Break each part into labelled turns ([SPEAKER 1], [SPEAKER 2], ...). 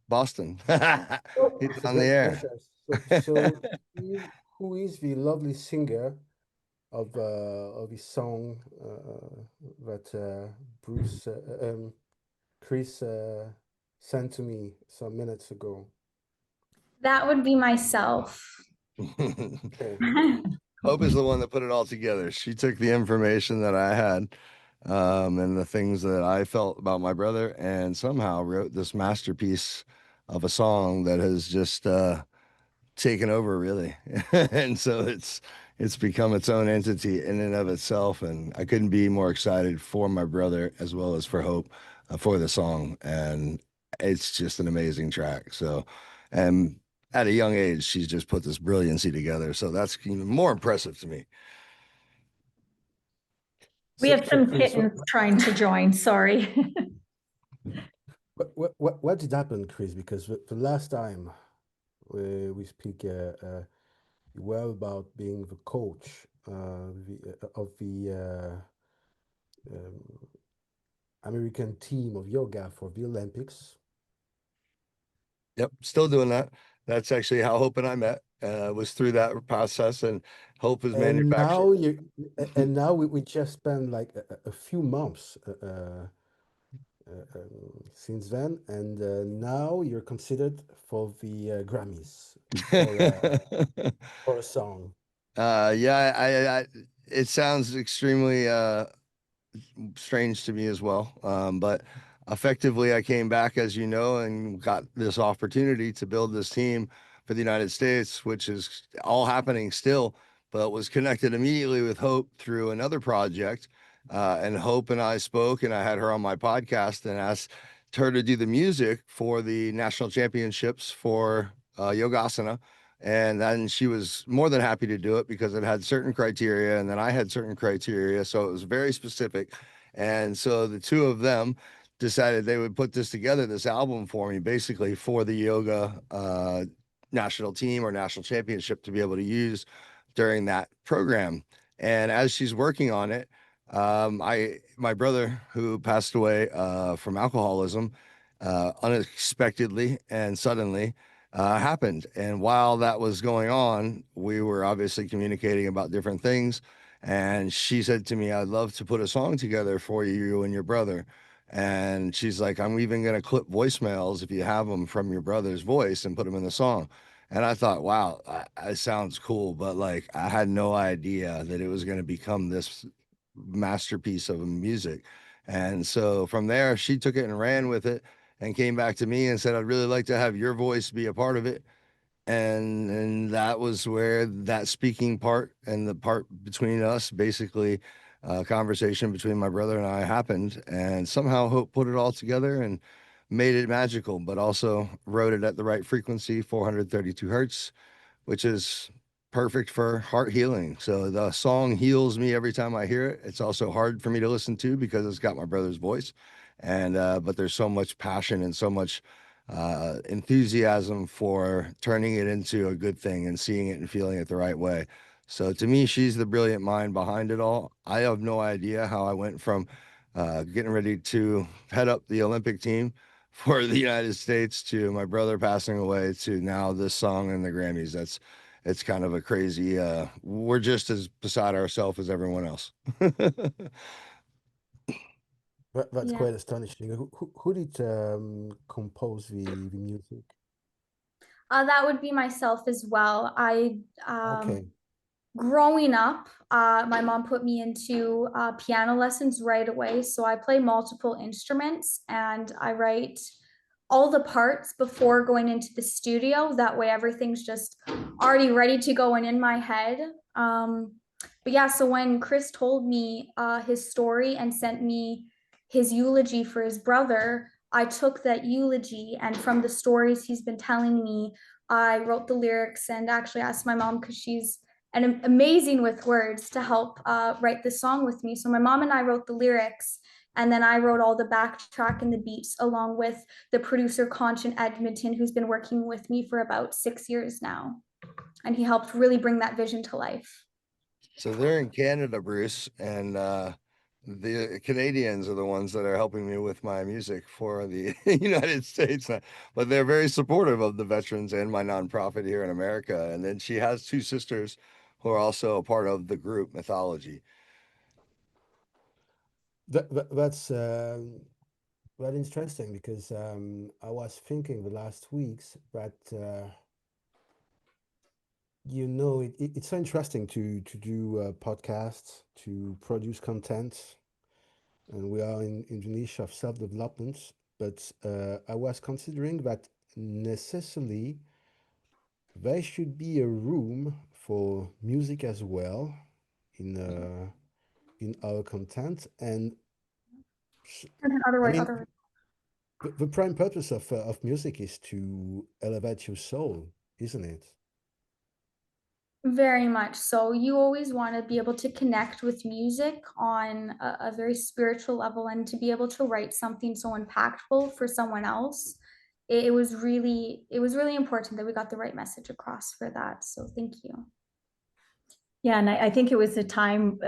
[SPEAKER 1] Boston.
[SPEAKER 2] Oh,
[SPEAKER 1] He's
[SPEAKER 2] it's a
[SPEAKER 1] on the
[SPEAKER 2] great
[SPEAKER 1] air.
[SPEAKER 2] pleasure. So who is the lovely singer of his song that Bruce Kris sent to me some minutes ago?
[SPEAKER 3] That would be myself.
[SPEAKER 2] Okay.
[SPEAKER 1] Hope is the one that put it all together. She took the information that I had, and the things that I felt about my brother, and somehow wrote this masterpiece of a song that has just taken over, really. And so it's become its own entity in and of itself. And I couldn't be more excited for my brother as well as for Hope, for the song. And it's just an amazing track. So, and at a young age, she's just put this brilliancy together. So that's even more impressive to me.
[SPEAKER 3] We have some kittens trying to join, sorry.
[SPEAKER 2] What did happen, Kris? Because the last time we speak well about being the coach of the um, American team of yoga for the Olympics.
[SPEAKER 1] Yep, still doing that. That's actually how Hope and I met. Was through that process, and Hope is
[SPEAKER 2] And
[SPEAKER 1] manufactured.
[SPEAKER 2] now we just spent like a few months since then, and now you're considered for the Grammys for a song.
[SPEAKER 1] Yeah, it sounds extremely strange to me as well. But effectively, I came back, as you know, and got this opportunity to build this team for the United States, which is all happening still, but was connected immediately with Hope through another project. And Hope and I spoke, and I had her on my podcast and asked her to do the music for the national championships for Yogasana. And then she was more than happy to do it because it had certain criteria, and then I had certain criteria. So it was very specific. And so the two of them decided they would put this together, this album for me, basically for the yoga national team or national championship to be able to use during that program. And as she's working on it, my brother, who passed away from alcoholism unexpectedly and suddenly, happened. And while that was going on, we were obviously communicating about different things. And she said to me, "I'd love to put a song together for you and your brother." And she's like, "I'm even going to clip voicemails if you have them from your brother's voice and put them in the song." And I thought, wow, that sounds cool. But like, I had no idea that it was going to become this masterpiece of music. And so from there, she took it and ran with it and came back to me and said, "I'd really like to have your voice be a part of it." And that was where that speaking part and the part between us, basically, conversation between my brother and I happened. And somehow Hope put it all together and made it magical, but also wrote it at the right frequency, 432 hertz, which is perfect for heart healing. So the song heals me every time I hear it. It's also hard for me to listen to because it's got my brother's voice. And but there's so much passion and so much enthusiasm for turning it into a good thing and seeing it and feeling it the right way. So to me, she's the brilliant mind behind it all. I have no idea how I went from getting ready to head up the Olympic team for the United States to my brother passing away to now this song and the Grammys. It's kind of a crazy, we're just as beside ourselves as everyone else.
[SPEAKER 2] That's
[SPEAKER 3] Yeah.
[SPEAKER 2] quite astonishing. Who did compose the music?
[SPEAKER 3] That would be myself as well.
[SPEAKER 2] Okay.
[SPEAKER 3] Growing up, my mom put me into piano lessons right away. So I play multiple instruments and I write all the parts before going into the studio. That way, everything's just already ready to go and in my head. But yeah, so when Kris told me his story and sent me his eulogy for his brother, I took that eulogy and from the stories he's been telling me, I wrote the lyrics and actually asked my mom because she's and amazing with words to help write the song with me. So my mom and I wrote the lyrics, and then I wrote all the backtrack and the beats along with the producer Conch in Edmonton, who's been working with me for about 6 years now. And he helped really bring that vision to life.
[SPEAKER 1] So they're in Canada, Bruce, and the Canadians are the ones that are helping me with my music for the United States. But they're very supportive of the veterans and my nonprofit here in America. And then she has two sisters who are also a part of the group Mythology.
[SPEAKER 2] That's very interesting because I was thinking the last weeks that it's so interesting to do podcasts, to produce content, and we are in the niche of self-development. But I was considering that necessarily there should be a room for music as well in our content. And I mean, the prime purpose of music is to elevate your soul, isn't it?
[SPEAKER 3] Very much so. You always want to be able to connect with music on a very spiritual level, and to be able to write something so impactful for someone else. It was really important that we got the right message across for that. So thank you.
[SPEAKER 4] Yeah, and I think it was a time,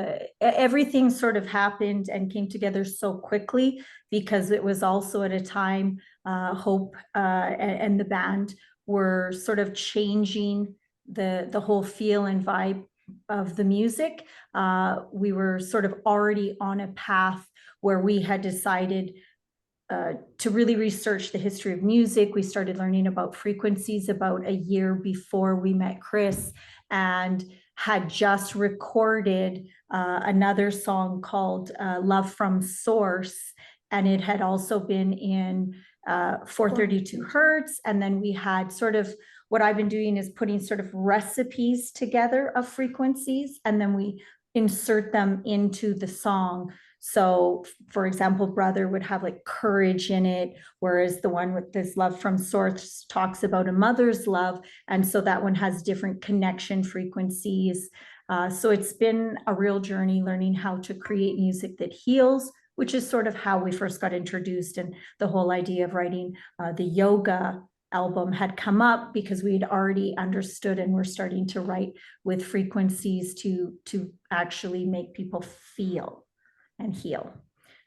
[SPEAKER 4] everything sort of happened and came together so quickly because it was also at a time, Hope and the band were sort of changing the whole feel and vibe of the music. We were sort of already on a path where we had decided to really research the history of music. We started learning about frequencies about a year before we met Kris, and had just recorded another song called Love from Source. And it had also been in 432 hertz. And then we had sort of, what I've been doing is putting sort of recipes together of frequencies, and then we insert them into the song. So for example, Brother would have like courage in it, whereas the one with this Love from Source talks about a mother's love. And so that one has different connection frequencies. So it's been a real journey learning how to create music that heals, which is sort of how we first got introduced. And the whole idea of writing the yoga album had come up because we had already understood and were starting to write with frequencies to actually make people feel and heal.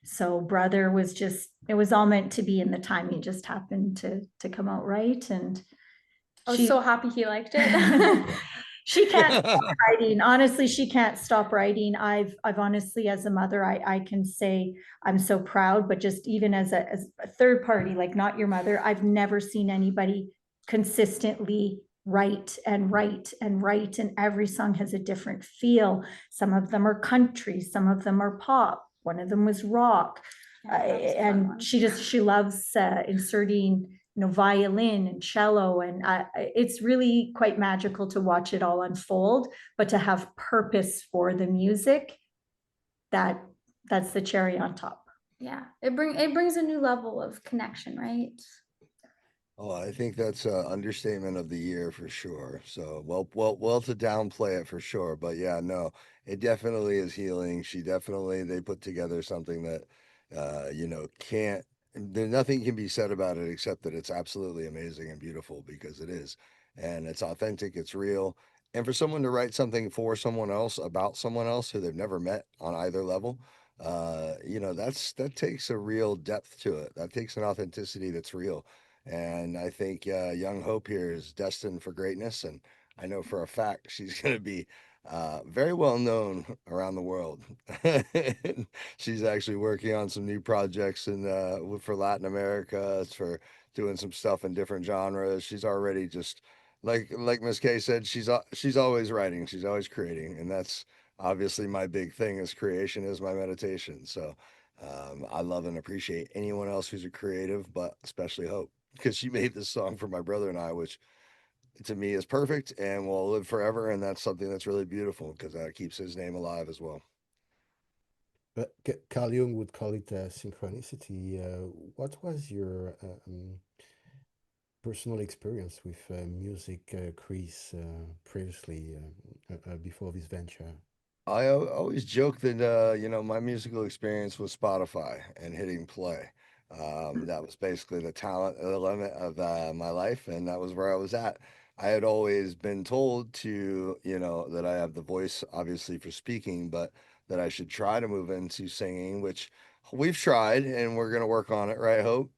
[SPEAKER 4] So Brother was just, it was all meant to be, in the timing just happened to come out right. And
[SPEAKER 3] I was so happy he liked it.
[SPEAKER 4] She can't stop writing. Honestly, she can't stop writing. I've honestly, as a mother, I can say I'm so proud, but just even as a third party, like not your mother, I've never seen anybody consistently write and write and write, and every song has a different feel. Some of them are country, some of them are pop, one of them was rock. And she loves inserting violin and cello, and it's really quite magical to watch it all unfold. But to have purpose for the music, that's the cherry on top.
[SPEAKER 3] Yeah, it brings a new level of connection, right?
[SPEAKER 1] Oh, I think that's an understatement of the year for sure. So well to downplay it for sure. But yeah, no, it definitely is healing. They put together something that can't, there's nothing can be said about it except that it's absolutely amazing and beautiful, because it is. And it's authentic, it's real. And for someone to write something for someone else about someone else who they've never met on either level, that takes a real depth to it. That takes an authenticity that's real. And I think young Hope here is destined for greatness. And I know for a fact she's going to be very well known around the world. She's actually working on some new projects for Latin America. It's for doing some stuff in different genres. She's already just like Miss K said, she's always writing, she's always creating, and that's obviously my big thing. Is creation is my meditation. So I love and appreciate anyone else who's a creative, but especially Hope, because she made this song for my brother and I, which to me is perfect and will live forever. And that's something that's really beautiful, because that keeps his name alive as well.
[SPEAKER 2] But Carl Jung would call it synchronicity. What was your personal experience with music, Chris, previously before this venture?
[SPEAKER 1] Always joke that my musical experience was Spotify and hitting play. That was basically the talent element of my life, and that was where I was at. I had always been told to, that I have the voice, obviously, for speaking, but that I should try to move into singing, which we've tried, and we're gonna work on it, right, Hope?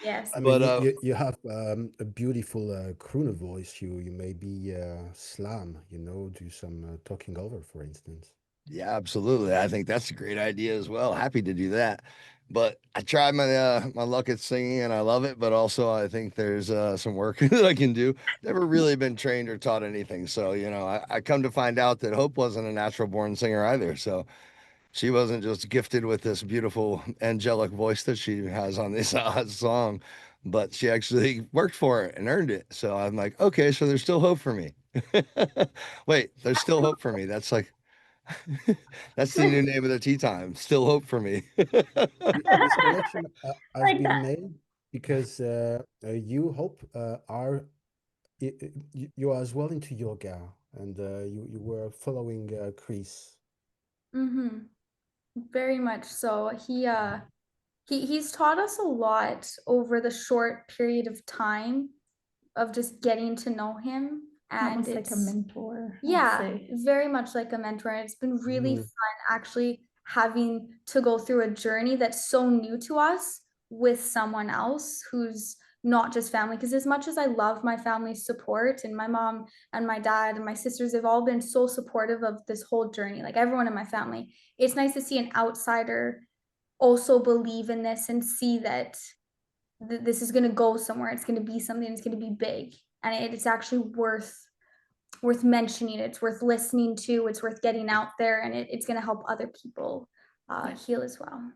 [SPEAKER 3] Yes.
[SPEAKER 2] I mean,
[SPEAKER 1] But
[SPEAKER 2] you have a beautiful crooner voice. You maybe slam, do some talking over, for instance.
[SPEAKER 1] yeah, absolutely. I think that's a great idea as well. Happy to do that. But I tried my luck at singing and I love it, but also I think there's some work that I can do. Never really been trained or taught anything. So, I come to find out that Hope wasn't a natural born singer either. So she wasn't just gifted with this beautiful angelic voice that she has on this song, but she actually worked for it and earned it. So I'm like, okay, so there's still hope for me. Wait, there's still hope for me. That's like that's the new name of the tea time. Still hope for me.
[SPEAKER 2] This connection has
[SPEAKER 4] Like
[SPEAKER 2] been
[SPEAKER 4] that.
[SPEAKER 2] made because you hope are you are as well into yoga, and you were following Chris.
[SPEAKER 3] Mm-hmm. Very much so. He's taught us a lot over the short period of time of just getting to know him. And
[SPEAKER 4] Almost like a
[SPEAKER 3] it's,
[SPEAKER 4] mentor, I'd
[SPEAKER 3] yeah,
[SPEAKER 4] say.
[SPEAKER 3] very much like a mentor. And it's been really
[SPEAKER 2] Mhm.
[SPEAKER 3] fun actually having to go through a journey that's so new to us with someone else who's not just family. Because as much as I love my family's support, and my mom and my dad and my sisters, they've all been so supportive of this whole journey, like everyone in my family, it's nice to see an outsider also believe in this and see that this is going to go somewhere. It's going to be something. It's going to be big, and it's actually worth mentioning. It's worth listening to. It's worth getting out there, and it's going to help other people heal as well.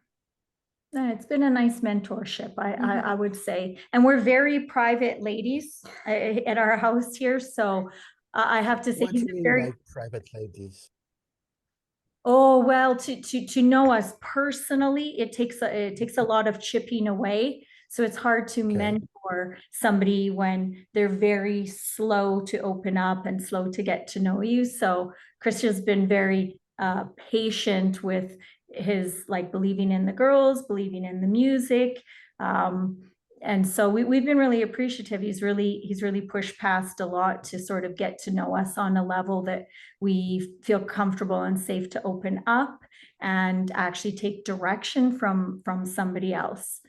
[SPEAKER 4] It's been a nice mentorship, I
[SPEAKER 3] Mhm.
[SPEAKER 4] would say. And we're very private ladies at our house here. So I have to say
[SPEAKER 2] What
[SPEAKER 4] he's
[SPEAKER 2] do
[SPEAKER 4] a
[SPEAKER 2] you mean
[SPEAKER 4] very,
[SPEAKER 2] by private ladies?
[SPEAKER 4] oh, well, to know us personally, it takes a lot of chipping away. So it's hard to
[SPEAKER 2] Okay.
[SPEAKER 4] mentor somebody when they're very slow to open up and slow to get to know you. So Christian's been very patient with his like believing in the girls, believing in the music. Um, and so we've been really appreciative. He's really pushed past a lot to sort of get to know us on a level that we feel comfortable and safe to open up and actually take direction from somebody else.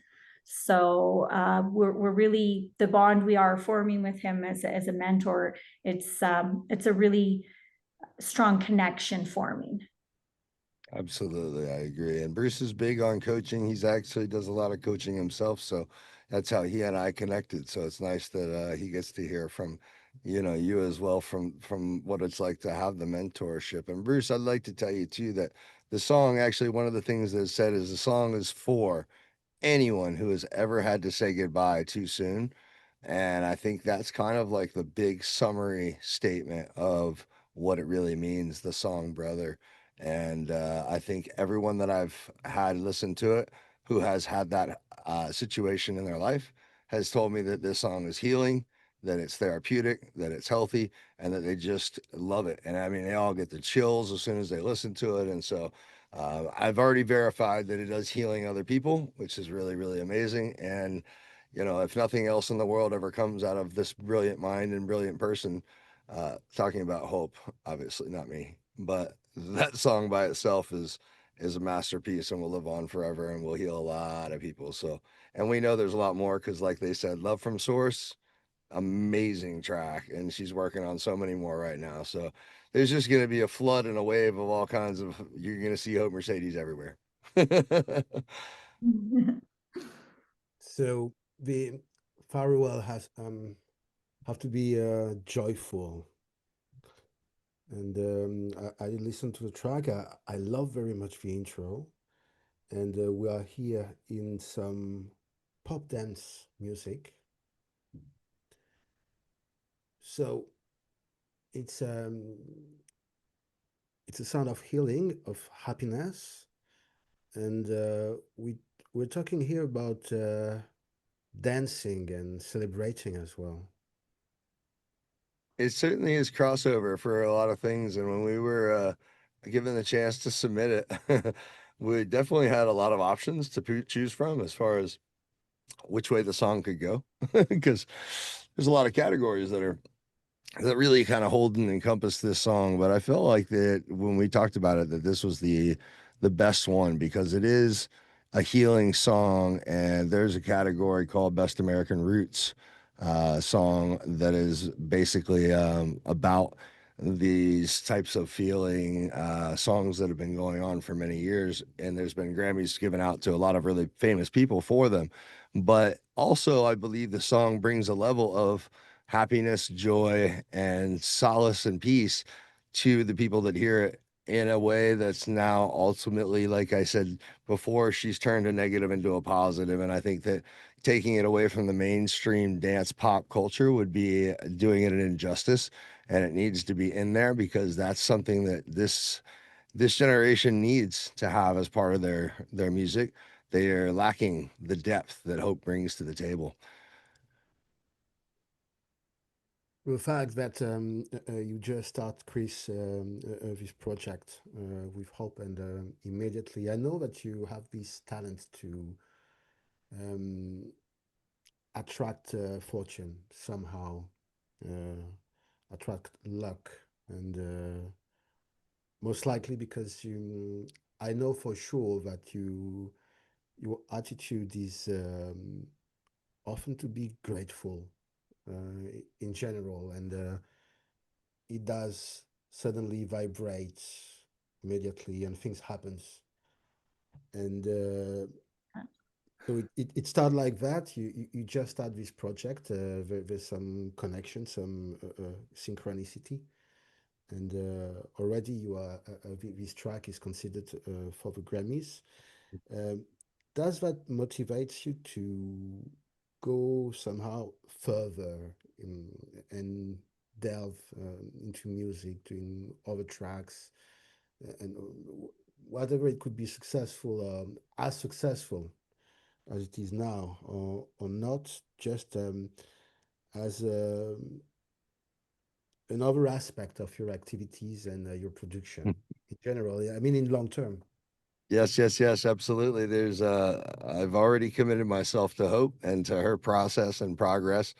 [SPEAKER 4] So we're really the bond we are forming with him as a mentor. It's a really strong connection forming.
[SPEAKER 1] Absolutely, I agree. And Bruce is big on coaching. He's actually does a lot of coaching himself, so that's how he and I connected. So it's nice that he gets to hear from, you as well from what it's like to have the mentorship. And Bruce, I'd like to tell you too that the song actually one of the things that is said is the song is for anyone who has ever had to say goodbye too soon. And I think that's kind of like the big summary statement of what it really means, the song Brother. And I think everyone that I've had listen to it who has had that situation in their life has told me that this song is healing, that it's therapeutic, that it's healthy, and that they just love it. And I mean, they all get the chills as soon as they listen to it. And so I've already verified that it does healing other people, which is really, really amazing. And, if nothing else in the world ever comes out of this brilliant mind and brilliant person talking about hope, obviously not me, but that song by itself is a masterpiece and will live on forever and will heal a lot of people. So, and we know there's a lot more because, like they said, Love from Source, amazing track, and she's working on so many more right now. So there's just going to be a flood and a wave of all kinds of. You're going to see Hope Mercedes everywhere.
[SPEAKER 2] So the farewell has have to be joyful. And I listened to the track. I love very much the intro. And we are here in some pop dance music. So it's um, it's a sound of healing, of happiness, and we're talking here about dancing and celebrating as well.
[SPEAKER 1] It certainly is crossover for a lot of things, and when we were given the chance to submit it, we definitely had a lot of options to choose from as far as which way the song could go, because there's a lot of categories that really kind of hold and encompass this song. But I felt like that when we talked about it, that this was the best one because it is a healing song, and there's a category called Best American Roots song that is basically about these types of feeling songs that have been going on for many years, and there's been Grammys given out to a lot of really famous people for them. But also, I believe the song brings a level of happiness, joy, and solace and peace to the people that hear it in a way that's now ultimately, like I said before, she's turned a negative into a positive. And I think that taking it away from the mainstream dance pop culture would be doing it an injustice. And it needs to be in there because that's something that this generation needs to have as part of their music. They are lacking the depth that Hope brings to the table.
[SPEAKER 2] The fact that you just start, Chris, this project with Hope, and immediately I know that you have this talent to um, attract fortune somehow, uh, attract luck, and most likely because I know for sure that your attitude is often to be grateful in general, and it does suddenly vibrate immediately, and things happens, and so it started like that. You just start this project. There's some connection, some synchronicity, and already you are this track is considered for the Grammys. Um, does that motivate you to go somehow further and delve into music, doing other tracks, and whatever it could be successful, as successful as it is now, or not, just as another aspect of your activities and your production in general? I mean, in long term.
[SPEAKER 1] Yes, yes, yes, absolutely. I've already committed myself to Hope and to her process and progress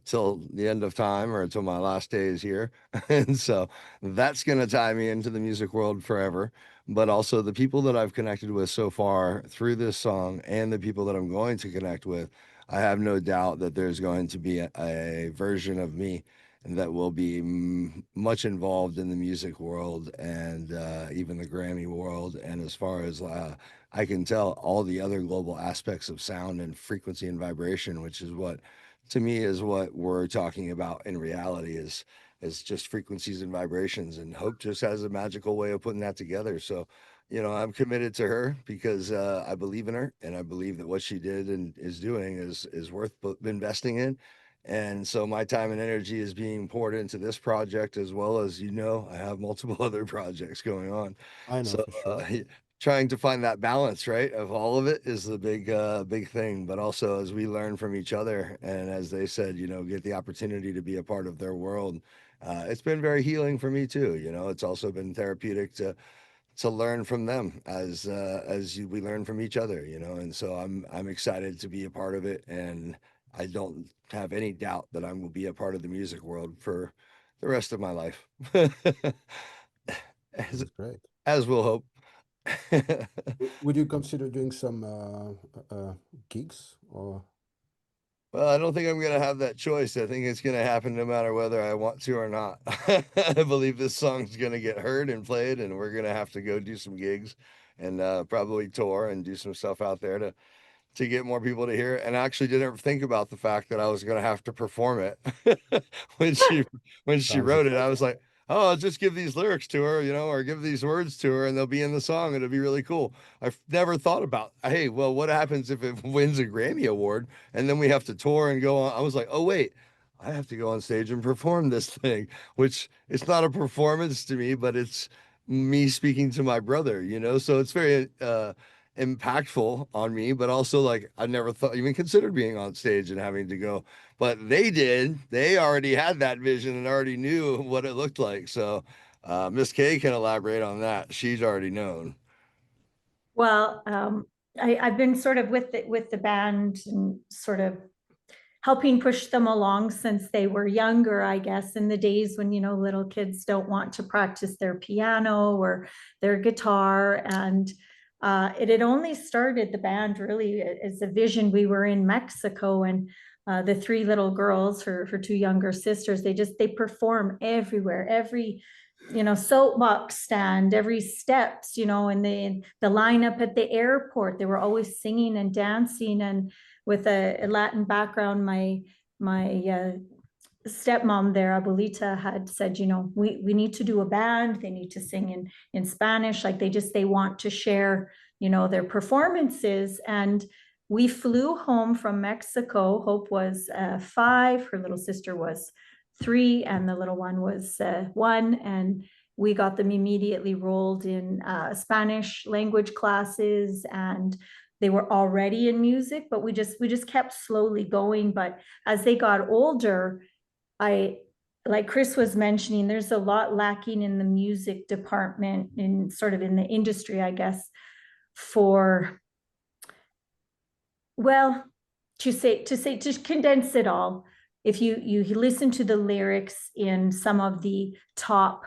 [SPEAKER 1] till the end of time or until my last day is here. And so that's going to tie me into the music world forever. But also the people that I've connected with so far through this song and the people that I'm going to connect with, I have no doubt that there's going to be a version of me that will be much involved in the music world and even the Grammy world. And as far as I can tell, all the other global aspects of sound and frequency and vibration, which is what, to me, is what we're talking about in reality is just frequencies and vibrations. And Hope just has a magical way of putting that together. So, I'm committed to her because I believe in her and I believe that what she did and is doing is worth investing in. And so my time and energy is being poured into this project as well as, I have multiple other projects going on.
[SPEAKER 2] I know
[SPEAKER 1] So
[SPEAKER 2] for sure.
[SPEAKER 1] trying to find that balance, right, of all of it is the big thing. But also as we learn from each other and as they said, get the opportunity to be a part of their world. It's been very healing for me too. It's also been therapeutic to learn from them we learn from each other, and so I'm excited to be a part of it, and I don't have any doubt that I will be a part of the music world for the rest of my life. as
[SPEAKER 2] That's great.
[SPEAKER 1] as will Hope.
[SPEAKER 2] Would you consider doing some gigs or?
[SPEAKER 1] Well, I don't think I'm going to have that choice. I think it's going to happen no matter whether I want to or not. I believe this song's going to get heard and played, and we're going to have to go do some gigs and probably tour and do some stuff out there to get more people to hear it. And I actually didn't think about the fact that I was going to have to perform it when she
[SPEAKER 2] Sounds
[SPEAKER 1] wrote it. I was
[SPEAKER 2] exciting.
[SPEAKER 1] like, oh, I'll just give these lyrics to her, or give these words to her, and they'll be in the song. It'll be really cool. I've never thought about, hey, well, what happens if it wins a Grammy Award and then we have to tour and go on? I was like, oh wait. I have to go on stage and perform this thing, which it's not a performance to me, but it's me speaking to my brother, so it's very impactful on me, but also like I never thought even considered being on stage and having to go. But they did. They already had that vision and already knew what it looked like. So Miss K can elaborate on that. She's already known.
[SPEAKER 4] Well, I've been sort of with the band and sort of helping push them along since they were younger, I guess, in the days when, little kids don't want to practice their piano or their guitar. And it had only started the band really as a vision. We were in Mexico, and the three little girls, her two younger sisters, they perform everywhere, every soapbox stand, every steps, and the lineup at the airport, they were always singing and dancing. And with a Latin background, my stepmom there, Abuelita, had said, we need to do a band. They need to sing in Spanish. Like they want to share, their performances. And we flew home from Mexico. Hope was 5, her little sister was 3, and the little one was 1. And we got them immediately rolled in Spanish language classes, and they were already in music, but we just kept slowly going. But as they got older, like Kris was mentioning, there's a lot lacking in the music department, in sort of in the industry, I guess, to condense it all. If you listen to the lyrics in some of the top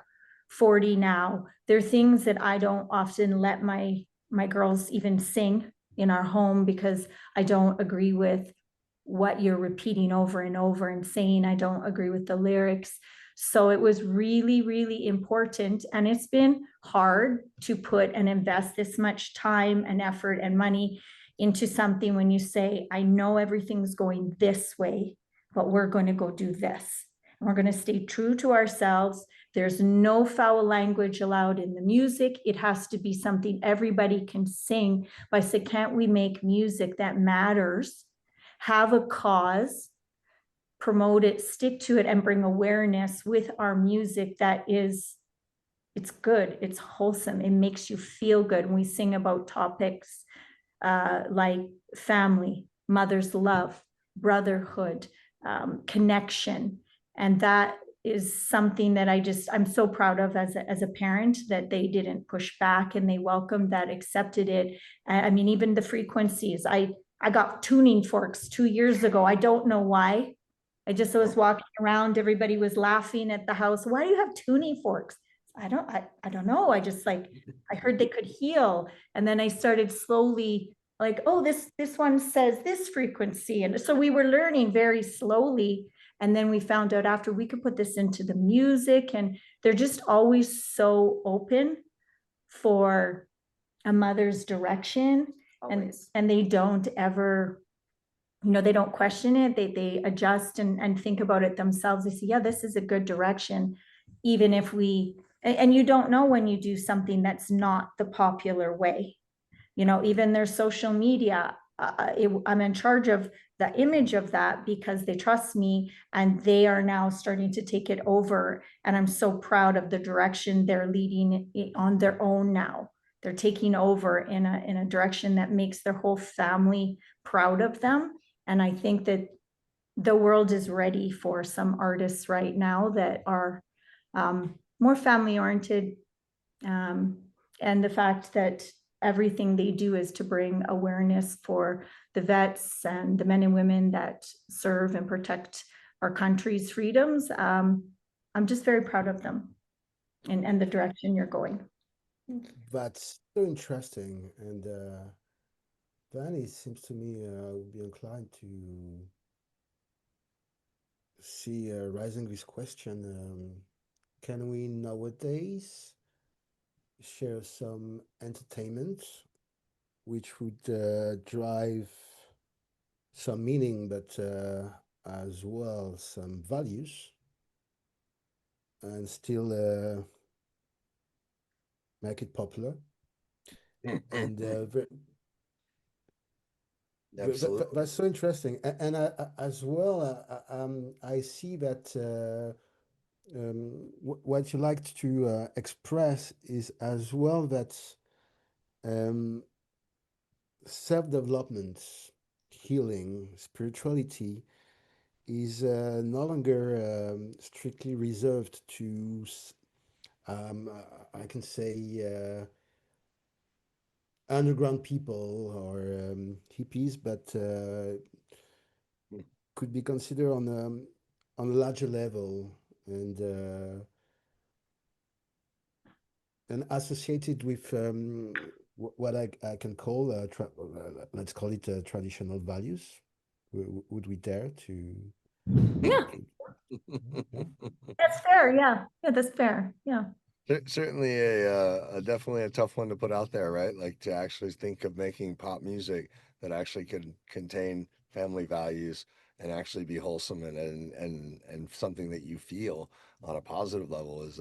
[SPEAKER 4] 40 now, there are things that I don't often let my girls even sing in our home, because I don't agree with what you're repeating over and over and saying. I don't agree with the lyrics. So it was really, really important. And it's been hard to put and invest this much time and effort and money into something when you say, I know everything's going this way, but we're going to go do this. And we're going to stay true to ourselves. There's no foul language allowed in the music. It has to be something everybody can sing. But I said, can't we make music that matters, have a cause, promote it, stick to it, and bring awareness with our music that is, it's good, it's wholesome, it makes you feel good. When we sing about topics like family, mother's love, brotherhood, connection. And that is something that I'm so proud of as a parent, that they didn't push back and they welcomed that, accepted it. I mean, even the frequencies, I got tuning forks 2 years ago. I don't know why. I just was walking around, everybody was laughing at the house. Why do you have tuning forks? I don't know. I just I heard they could heal. And then I started slowly like, oh, this one says this frequency. And so we were learning very slowly. And then we found out after we could put this into the music, and they're just always so open for a mother's direction. And they don't ever, they don't question it. They adjust and think about it themselves. They say, yeah, this is a good direction. Even if and you don't know when you do something that's not the popular way. Even their social media, I'm in charge of the image of that because they trust me, and they are now starting to take it over. And I'm so proud of the direction they're leading on their own now. They're taking over in a direction that makes their whole family proud of them. And I think that the world is ready for some artists right now that are more family oriented. And the fact that everything they do is to bring awareness for the vets and the men and women that serve and protect our country's freedoms. I'm just very proud of them and the direction you're going.
[SPEAKER 2] That's so interesting. And Danny seems to me would be inclined to see raising this question. Can we nowadays share some entertainment which would drive some meaning, but as well some values, and still make it popular? And that's so interesting. And as well, I see that what you like to express is as well that self-development, healing, spirituality is no longer strictly reserved to, I can say, underground people or hippies, but could be considered on a larger level and associated with what I can call, let's call it traditional values. Would we dare to?
[SPEAKER 4] Yeah, that's fair. Yeah, yeah, that's fair. Yeah.
[SPEAKER 1] Certainly a definitely a tough one to put out there, right? Like to actually think of making pop music that actually could contain family values and actually be wholesome and something that you feel on a positive level is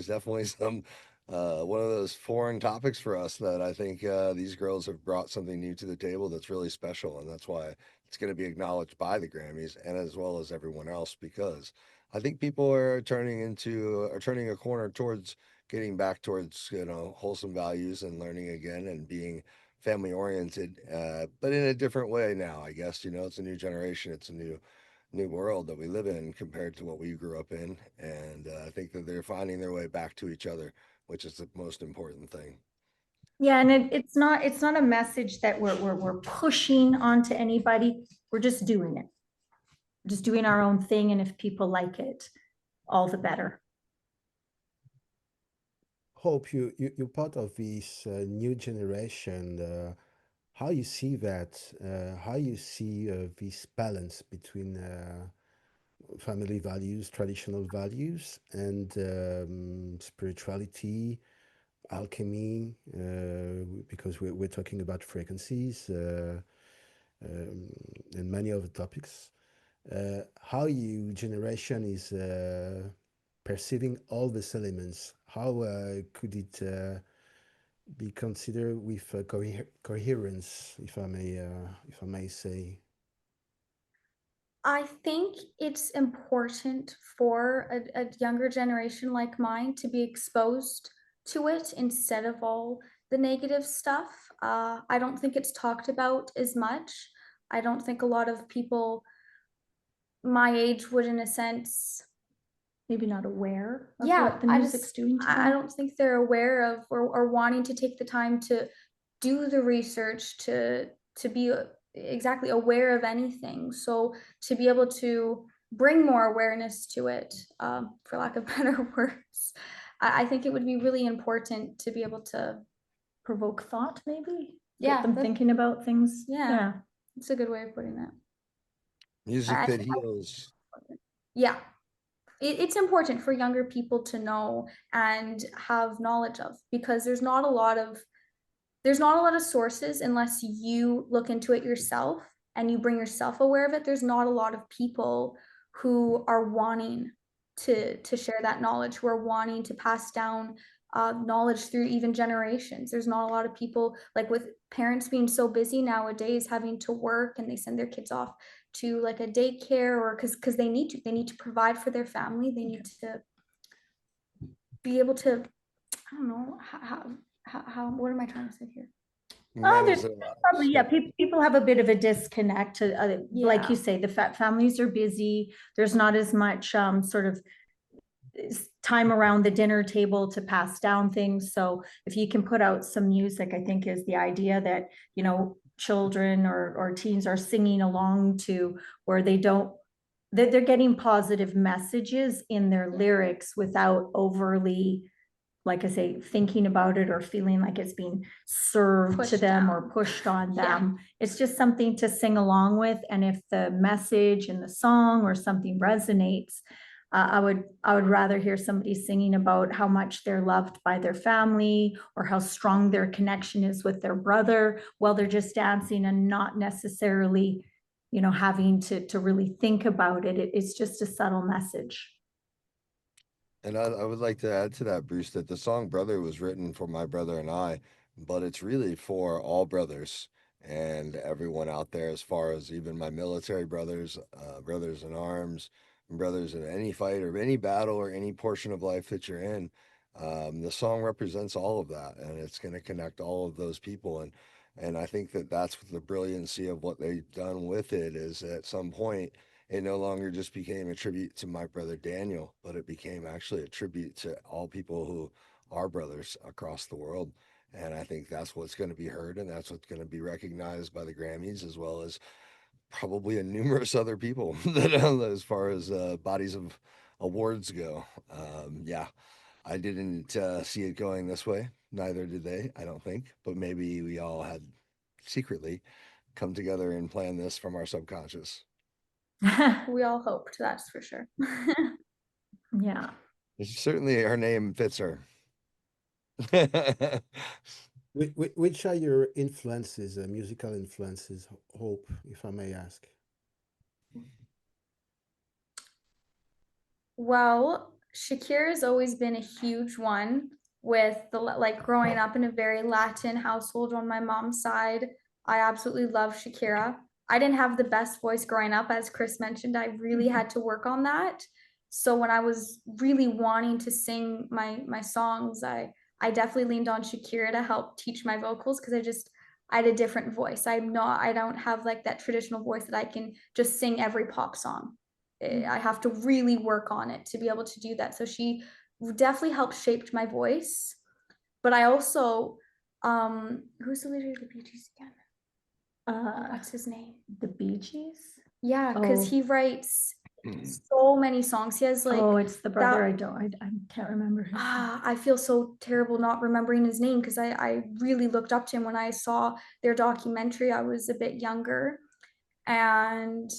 [SPEAKER 1] definitely some one of those foreign topics for us that I think these girls have brought something new to the table that's really special, and that's why it's going to be acknowledged by the Grammys and as well as everyone else because I think people are turning a corner towards getting back towards wholesome values and learning again and being family oriented, but in a different way now. I guess it's a new generation, it's a new world that we live in compared to what we grew up in, and I think that they're finding their way back to each other, which is the most important thing.
[SPEAKER 4] Yeah, and it's not a message that we're pushing onto anybody. We're just doing it. Just doing our own thing, and if people like it, all the better.
[SPEAKER 2] Hope you're part of this new generation. How you see that? How you see this balance between family values, traditional values, and spirituality, alchemy? Because we're talking about frequencies and many other topics. How you generation is perceiving all these elements? How could it be considered with coherence, if I may say?
[SPEAKER 3] I think it's important for a younger generation like mine to be exposed to it instead of all the negative stuff. I don't think it's talked about as much. I don't think a lot of people my age would, in a sense,
[SPEAKER 4] Maybe not aware of
[SPEAKER 3] yeah,
[SPEAKER 4] what the music's doing to
[SPEAKER 3] I
[SPEAKER 4] them.
[SPEAKER 3] don't think they're aware of or wanting to take the time to do the research to be exactly aware of anything. So to be able to bring more awareness to it, for lack of better words, I think it would be really important to be able to,
[SPEAKER 4] Provoke thought, maybe.
[SPEAKER 3] yeah,
[SPEAKER 4] Get them thinking about things.
[SPEAKER 3] yeah,
[SPEAKER 4] Yeah.
[SPEAKER 3] it's a good way of putting that.
[SPEAKER 1] Music
[SPEAKER 3] I,
[SPEAKER 1] that heals.
[SPEAKER 3] yeah, it's important for younger people to know and have knowledge of because there's not a lot of sources unless you look into it yourself and you bring yourself aware of it. There's not a lot of people who are wanting to share that knowledge, who are wanting to pass down knowledge through even generations. There's not a lot of people, like with parents being so busy nowadays, having to work and they send their kids off to like a daycare or because they need to provide for their family. They need to be able to, I don't know how what am I trying to say here?
[SPEAKER 4] Oh, there's
[SPEAKER 1] Manage their
[SPEAKER 4] probably,
[SPEAKER 1] lives.
[SPEAKER 4] yeah, people have a bit of a disconnect to, like
[SPEAKER 3] Yeah.
[SPEAKER 4] you say, the families are busy. There's not as much sort of time around the dinner table to pass down things. So if you can put out some music, I think is the idea that, children or teens are singing along to, where they don't, they're getting positive messages in their lyrics without overly, like I say, thinking about it or feeling like it's being served to
[SPEAKER 3] Pushed
[SPEAKER 4] them
[SPEAKER 3] down.
[SPEAKER 4] or pushed on
[SPEAKER 3] Yeah.
[SPEAKER 4] them. It's just something to sing along with. And if the message in the song or something resonates, I would rather hear somebody singing about how much they're loved by their family or how strong their connection is with their brother while they're just dancing and not necessarily, having to really think about it. It's just a subtle message.
[SPEAKER 1] And I would like to add to that, Bruce, that the song Brother was written for my brother and I, but it's really for all brothers and everyone out there, as far as even my military brothers, brothers in arms, brothers in any fight or any battle or any portion of life that you're in. The song represents all of that, and it's going to connect all of those people. And I think that that's the brilliancy of what they've done with it is at some point it no longer just became a tribute to my brother Daniel, but it became actually a tribute to all people who are brothers across the world. And I think that's what's going to be heard and that's what's going to be recognized by the Grammys as well as probably a numerous other people that as far as bodies of awards go. Yeah, I didn't see it going this way. Neither did they, I don't think. But maybe we all had secretly come together and plan this from our subconscious.
[SPEAKER 3] We all hoped, that's for sure.
[SPEAKER 4] Yeah.
[SPEAKER 1] Certainly, her name fits her.
[SPEAKER 2] Which are your influences, musical influences, Hope, if I may ask?
[SPEAKER 3] Well, Shakira's always been a huge one with the like growing up in a very Latin household on my mom's side. I absolutely love Shakira. I didn't have the best voice growing up, as Kris mentioned. I really had to work on that. So when I was really wanting to sing my songs, I definitely leaned on Shakira to help teach my vocals because I had a different voice. I don't have like that traditional voice that I can just sing every pop song. I have to really work on it to be able to do that. So she definitely helped shape my voice. But I also, who's the leader of the Bee Gees again? What's his name?
[SPEAKER 4] The Bee Gees?
[SPEAKER 3] Yeah, because
[SPEAKER 4] Oh.
[SPEAKER 3] he writes so many songs. He has like,
[SPEAKER 4] Oh, it's the brother. I can't remember his name.
[SPEAKER 3] I feel so terrible not remembering his name because I really looked up to him when I saw their documentary. I was a bit younger, and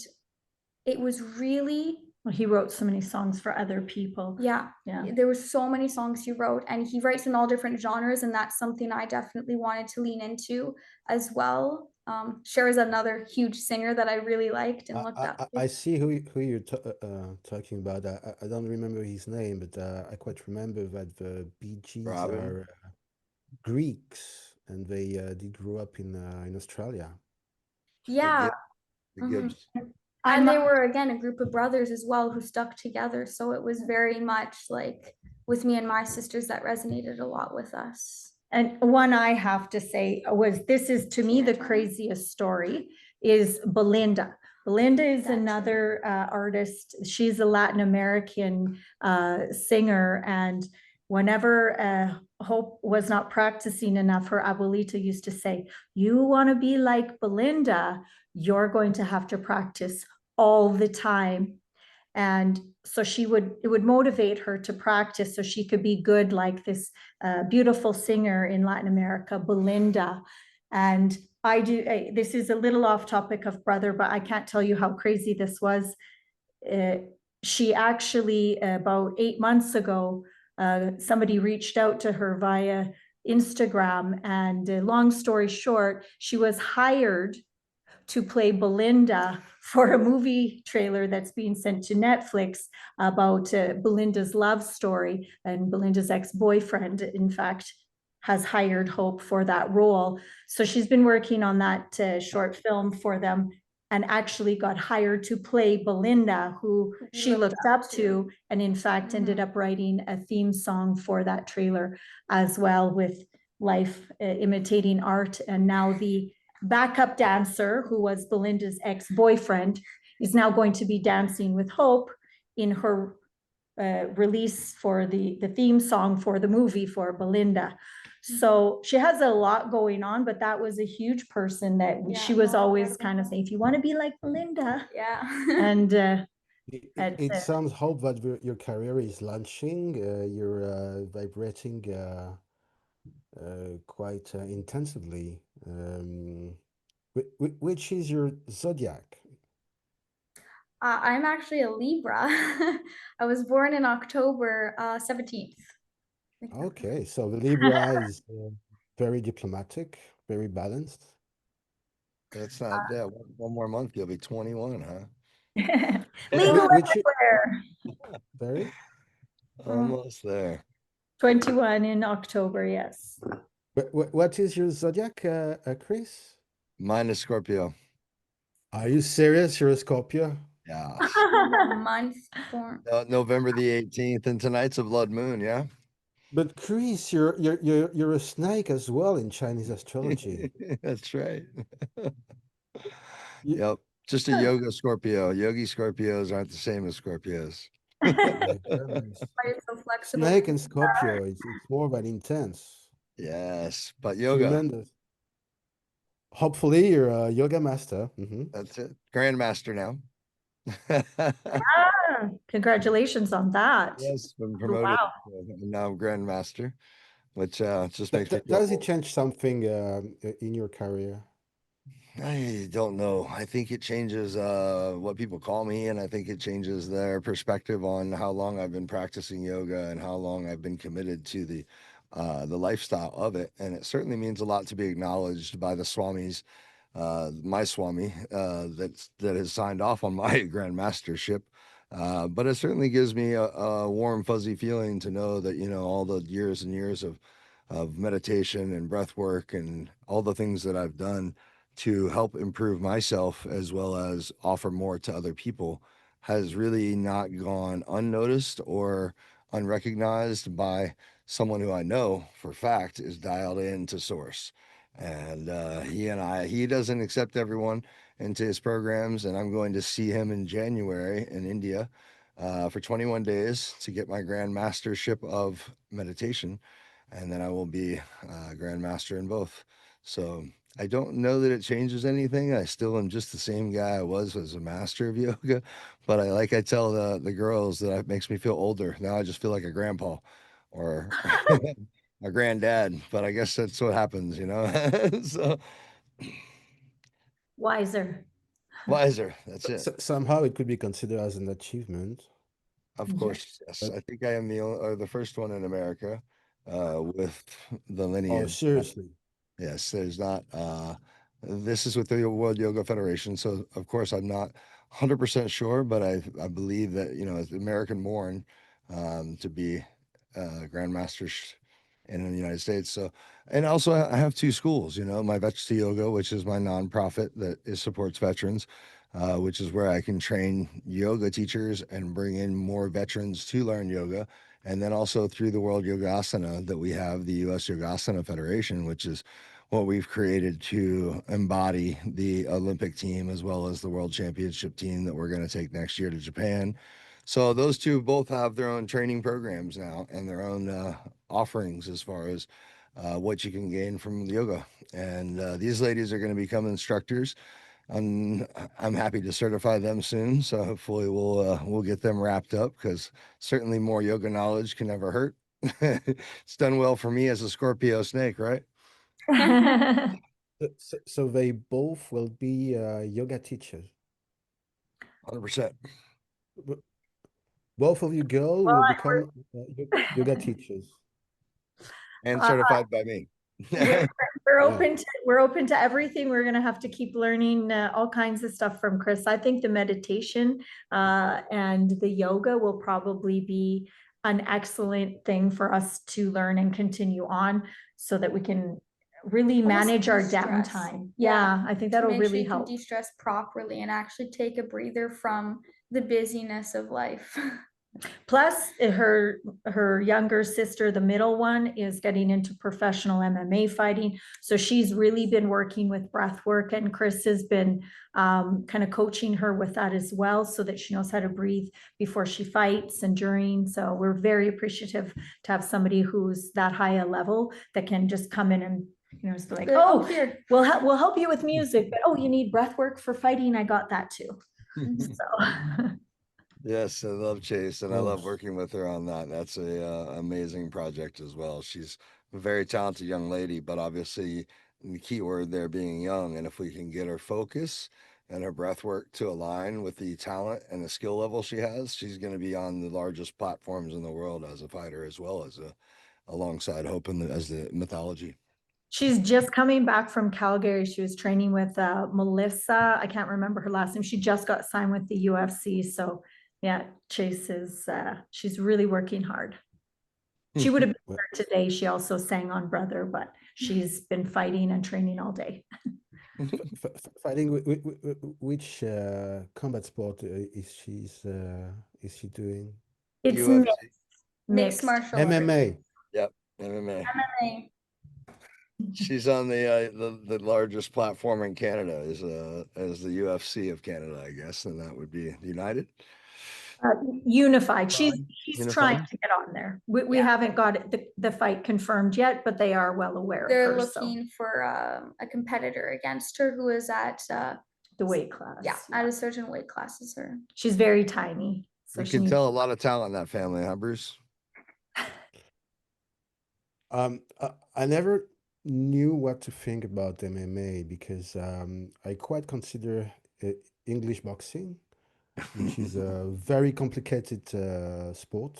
[SPEAKER 3] it was really,
[SPEAKER 4] Well, he wrote so many songs for other people.
[SPEAKER 3] yeah,
[SPEAKER 4] Yeah.
[SPEAKER 3] there were so many songs he wrote, and he writes in all different genres, and that's something I definitely wanted to lean into as well. Cher is another huge singer that I really liked and looked up to.
[SPEAKER 2] I see who you're talking about. I don't remember his name, but I quite remember that the Bee Gees
[SPEAKER 1] Robin.
[SPEAKER 2] are Greeks, and they did grow up in Australia.
[SPEAKER 3] Yeah.
[SPEAKER 1] The Gibbs.
[SPEAKER 3] And they were, again, a group of brothers as well who stuck together. So it was very much like with me and my sisters that resonated a lot with us.
[SPEAKER 4] And one I have to say was, this is to me the craziest story, is Belinda. Belinda is another artist. She's a Latin American singer. And whenever Hope was not practicing enough, her abuelita used to say, you want to be like Belinda, you're going to have to practice all the time. And so it would motivate her to practice so she could be good like this beautiful singer in Latin America, Belinda. And this is a little off topic of brother, but I can't tell you how crazy this was. She actually, about 8 months ago, somebody reached out to her via Instagram, and long story short, she was hired to play Belinda for a movie trailer that's being sent to Netflix about Belinda's love story. And Belinda's ex-boyfriend, in fact, has hired Hope for that role. So she's been working on that short film for them, and actually got hired to play Belinda, who she looked up to, and in fact ended up writing a theme song for that trailer as well, with life imitating art. And now the backup dancer, who was Belinda's ex-boyfriend, is now going to be dancing with Hope in her release for the theme song for the movie for Belinda. So she has a lot going on, but that was a huge person that she was always kind of saying, if you want to be like Belinda.
[SPEAKER 3] Yeah.
[SPEAKER 4] And
[SPEAKER 2] it sounds, Hope, that your career is launching. You're vibrating quite intensively. Which is your zodiac?
[SPEAKER 3] I'm actually a Libra. I was born in October 17th.
[SPEAKER 2] Okay, so the Libra is very diplomatic, very balanced.
[SPEAKER 1] That's not that. One more month, you'll be 21, huh?
[SPEAKER 4] legal
[SPEAKER 2] Which
[SPEAKER 4] everywhere.
[SPEAKER 2] very
[SPEAKER 1] Almost there.
[SPEAKER 4] 21 in October, yes.
[SPEAKER 2] What is your zodiac, Kris?
[SPEAKER 1] Mine is Scorpio.
[SPEAKER 2] Are you serious? You're a Scorpio?
[SPEAKER 1] Yeah.
[SPEAKER 3] Month born.
[SPEAKER 1] November the 18th, and tonight's a blood moon, yeah?
[SPEAKER 2] But Chris, you're a snake as well in Chinese astrology.
[SPEAKER 1] That's right.
[SPEAKER 2] You,
[SPEAKER 1] Yep. Just a yoga Scorpio. Yogi Scorpios aren't the same as Scorpios.
[SPEAKER 2] yeah, very nice.
[SPEAKER 3] Why you're so flexible.
[SPEAKER 2] Snake and Scorpio, it's more than intense.
[SPEAKER 1] Yes, but yoga,
[SPEAKER 2] Tremendous. Hopefully, you're a yoga master.
[SPEAKER 1] that's it. Grandmaster now.
[SPEAKER 4] Ah, congratulations on that.
[SPEAKER 1] Yes, been
[SPEAKER 4] Oh,
[SPEAKER 1] promoted.
[SPEAKER 4] wow.
[SPEAKER 1] I'm now Grandmaster, which just makes me feel
[SPEAKER 2] Does it
[SPEAKER 1] old.
[SPEAKER 2] change something in your career?
[SPEAKER 1] I don't know. I think it changes what people call me, and I think it changes their perspective on how long I've been practicing yoga and how long I've been committed to the lifestyle of it. And it certainly means a lot to be acknowledged by the swamis, my swami, that has signed off on my grand mastership. But it certainly gives me a warm, fuzzy feeling to know that, you know, all the years and years of meditation and breath work and all the things that I've done to help improve myself as well as offer more to other people has really not gone unnoticed or unrecognized by someone who I know for a fact is dialed into source. And he doesn't accept everyone into his programs. And I'm going to see him in January in India for 21 days to get my grand mastership of meditation. And then I will be grand master in both. So I don't know that it changes anything. I still am just the same guy I was as a master of yoga, but I tell the girls that it makes me feel older. Now I just feel like a grandpa or a granddad, but I guess that's what happens, you know. So
[SPEAKER 4] Wiser.
[SPEAKER 1] wiser, that's it.
[SPEAKER 2] Somehow it could be considered as an achievement.
[SPEAKER 1] Of course, yes.
[SPEAKER 2] But
[SPEAKER 1] I think I am the first one in America with the
[SPEAKER 2] oh,
[SPEAKER 1] lineage.
[SPEAKER 2] seriously.
[SPEAKER 1] Yes, there's not. This is with the World Yoga Federation, so of course I'm not 100% sure, but I believe that, you know, it's American born to be grandmasters in the United States. So, and also I have two schools. You know, my Vets to Yoga, which is my nonprofit that supports veterans, which is where I can train yoga teachers and bring in more veterans to learn yoga. And then also through the World Yogasana that we have, the U.S. Yogasana Federation, which is what we've created to embody the Olympic team as well as the World Championship team that we're going to take next year to Japan. So those two both have their own training programs now and their own offerings as far as what you can gain from the yoga. And these ladies are going to become instructors. And I'm happy to certify them soon. So hopefully we'll get them wrapped up because certainly more yoga knowledge can never hurt. It's done well for me as a Scorpio snake, right?
[SPEAKER 2] So they both will be yoga teachers.
[SPEAKER 1] 100%.
[SPEAKER 2] Both of you girls will become yoga teachers.
[SPEAKER 1] And certified by me.
[SPEAKER 4] We're open to everything. We're gonna have to keep learning all kinds of stuff from Kris. I think the meditation and the yoga will probably be an excellent thing for us to learn and continue on so that we can really manage our
[SPEAKER 3] de-stress.
[SPEAKER 4] downtime. Yeah, I think that'll
[SPEAKER 3] make sure
[SPEAKER 4] really
[SPEAKER 3] you can
[SPEAKER 4] help.
[SPEAKER 3] de-stress properly and actually take a breather from the busyness of life.
[SPEAKER 4] Plus, her younger sister, the middle one, is getting into professional MMA fighting. So she's really been working with breath work, and Kris has been kind of coaching her with that as well, so that she knows how to breathe before she fights and during. So we're very appreciative to have somebody who's that high a level that can just come in and, you know, just be like, oh,
[SPEAKER 3] here,
[SPEAKER 4] we'll help you with music, but oh, you need breath work for fighting. I got that too. So.
[SPEAKER 1] Yes, I love Chase, and I love
[SPEAKER 2] Course.
[SPEAKER 1] working with her on that. That's a amazing project as well. She's a very talented young lady, but obviously the key word there being young. And if we can get her focus and her breath work to align with the talent and the skill level she has, she's going to be on the largest platforms in the world as a fighter, as well as alongside Hope as the Mythology.
[SPEAKER 4] She's just coming back from Calgary. She was training with Melissa. I can't remember her last name. She just got signed with the UFC. So yeah, Chase is, she's really working hard. She would have been here today. She also sang on Brother, but she's been fighting and training all day.
[SPEAKER 2] Fighting which combat sport is she doing?
[SPEAKER 4] It's
[SPEAKER 1] UFC.
[SPEAKER 3] mixed martial arts.
[SPEAKER 2] MMA.
[SPEAKER 1] Yep, MMA.
[SPEAKER 3] MMA.
[SPEAKER 1] She's on the largest platform in Canada as the UFC of Canada, I guess, and that would be United.
[SPEAKER 4] Unified. She's trying
[SPEAKER 1] Unified.
[SPEAKER 4] to get on there. We
[SPEAKER 3] Yeah.
[SPEAKER 4] haven't got the fight confirmed yet, but they are well aware of
[SPEAKER 3] They're
[SPEAKER 4] her.
[SPEAKER 3] looking for a competitor against her who is at
[SPEAKER 4] the weight class.
[SPEAKER 3] Yeah, at a certain weight class as her.
[SPEAKER 4] She's very tiny. So
[SPEAKER 1] You can tell a lot of talent in that family, huh, Bruce?
[SPEAKER 2] I never knew what to think about MMA because I quite consider English boxing, which is a very complicated sport.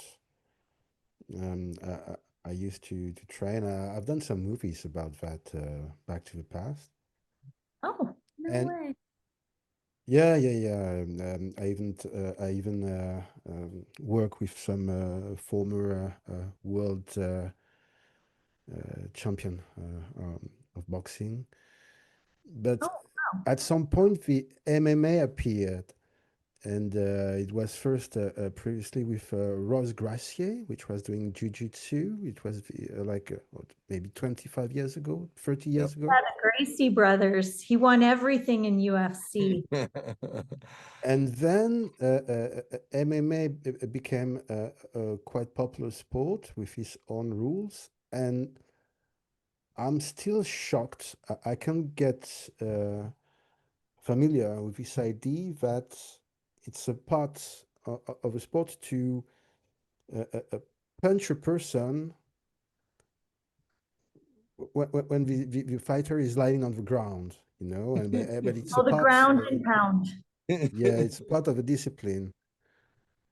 [SPEAKER 2] I used to train. I've done some movies about that, Back to the Past.
[SPEAKER 4] Oh,
[SPEAKER 3] No
[SPEAKER 2] And
[SPEAKER 3] way.
[SPEAKER 2] yeah. I even work with some former world champion of boxing. But
[SPEAKER 4] oh, wow.
[SPEAKER 2] at some point, the MMA appeared, and it was first previously with Rose Gracie, which was doing jiu-jitsu. It was what, maybe 25 years ago, 30
[SPEAKER 1] Yep.
[SPEAKER 2] years ago.
[SPEAKER 4] Yeah, the Gracie brothers. He won everything in UFC.
[SPEAKER 2] And then MMA became a quite popular sport with its own rules. And I'm still shocked. I can get familiar with this idea that it's a part of a sport to punch a person when the fighter is lying on the ground, but it's a
[SPEAKER 4] Oh, the
[SPEAKER 2] part,
[SPEAKER 4] ground and pound.
[SPEAKER 2] yeah, it's a part of a discipline.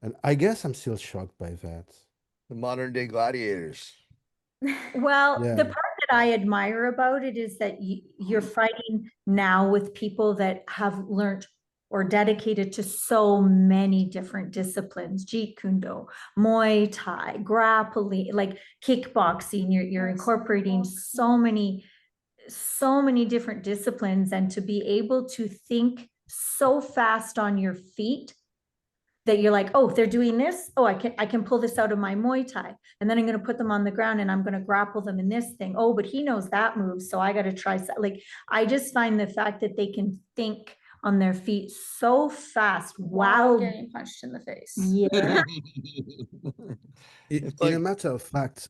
[SPEAKER 2] And I guess I'm still shocked by that.
[SPEAKER 1] The modern day gladiators.
[SPEAKER 4] Well,
[SPEAKER 2] Yeah.
[SPEAKER 4] the part that I admire about it is that you're fighting now with people that have learned or dedicated to so many different disciplines: Jeet Kune Do, Muay Thai, grappling, like kickboxing. You're incorporating so many different disciplines, and to be able to think so fast on your feet that you're like, oh, they're doing this. Oh, I can pull this out of my Muay Thai, and then I'm going to put them on the ground and I'm going to grapple them in this thing. Oh, but he knows that move, so I got to try. Like, I just find the fact that they can think on their feet so fast
[SPEAKER 3] While
[SPEAKER 4] while
[SPEAKER 3] getting punched in the face.
[SPEAKER 4] yeah,
[SPEAKER 1] It's
[SPEAKER 2] In a
[SPEAKER 1] like
[SPEAKER 2] matter of fact,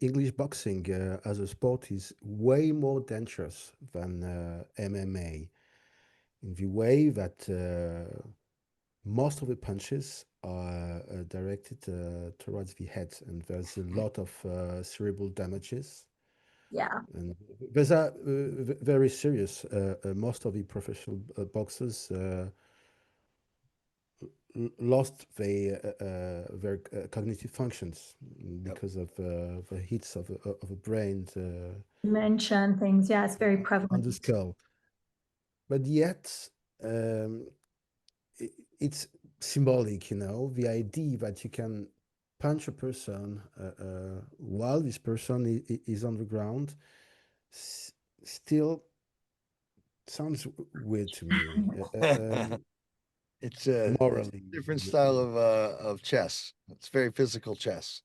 [SPEAKER 2] English boxing as a sport is way more dangerous than MMA in the way that most of the punches are directed towards the head, and there's a lot of cerebral damages.
[SPEAKER 4] yeah.
[SPEAKER 2] And those are very serious. Most of the professional boxers lost their cognitive functions because of the hits of a brain
[SPEAKER 4] Dementia and things. Yeah, it's very
[SPEAKER 2] on
[SPEAKER 4] prevalent.
[SPEAKER 2] the skull. But yet, um, it's symbolic, the idea that you can punch a person while this person is on the ground still sounds weird to me.
[SPEAKER 1] it's a
[SPEAKER 2] Morally.
[SPEAKER 1] different style of chess. It's very physical chess.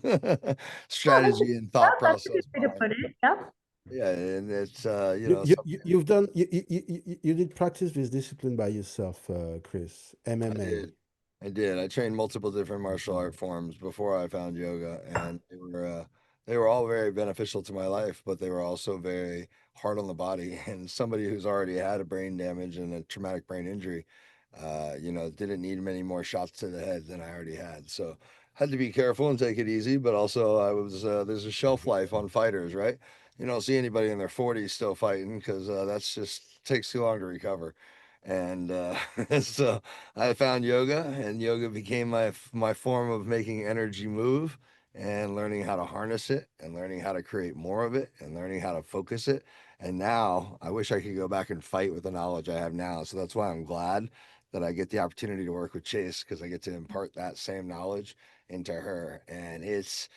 [SPEAKER 4] Yeah,
[SPEAKER 1] Strategy and thought
[SPEAKER 4] that's a
[SPEAKER 1] process
[SPEAKER 4] good way to
[SPEAKER 1] behind
[SPEAKER 4] put
[SPEAKER 1] it.
[SPEAKER 4] it. Yep.
[SPEAKER 1] Yeah, and it's
[SPEAKER 2] You've done you did practice this discipline by yourself, Chris.
[SPEAKER 1] I
[SPEAKER 2] MMA.
[SPEAKER 1] did. I did. I trained multiple different martial art forms before I found yoga, and they were all very beneficial to my life, but they were also very hard on the body. And somebody who's already had a brain damage and a traumatic brain injury, didn't need many more shots to the head than I already had. So had to be careful and take it easy, but also there's a shelf life on fighters, right? You don't see anybody in their 40s still fighting because that's just takes too long to recover. And so I found yoga, and yoga became my form of making energy move and learning how to harness it and learning how to create more of it and learning how to focus it. And now I wish I could go back and fight with the knowledge I have now. So that's why I'm glad that I get the opportunity to work with Chase, because I get to impart that same knowledge into her. And it's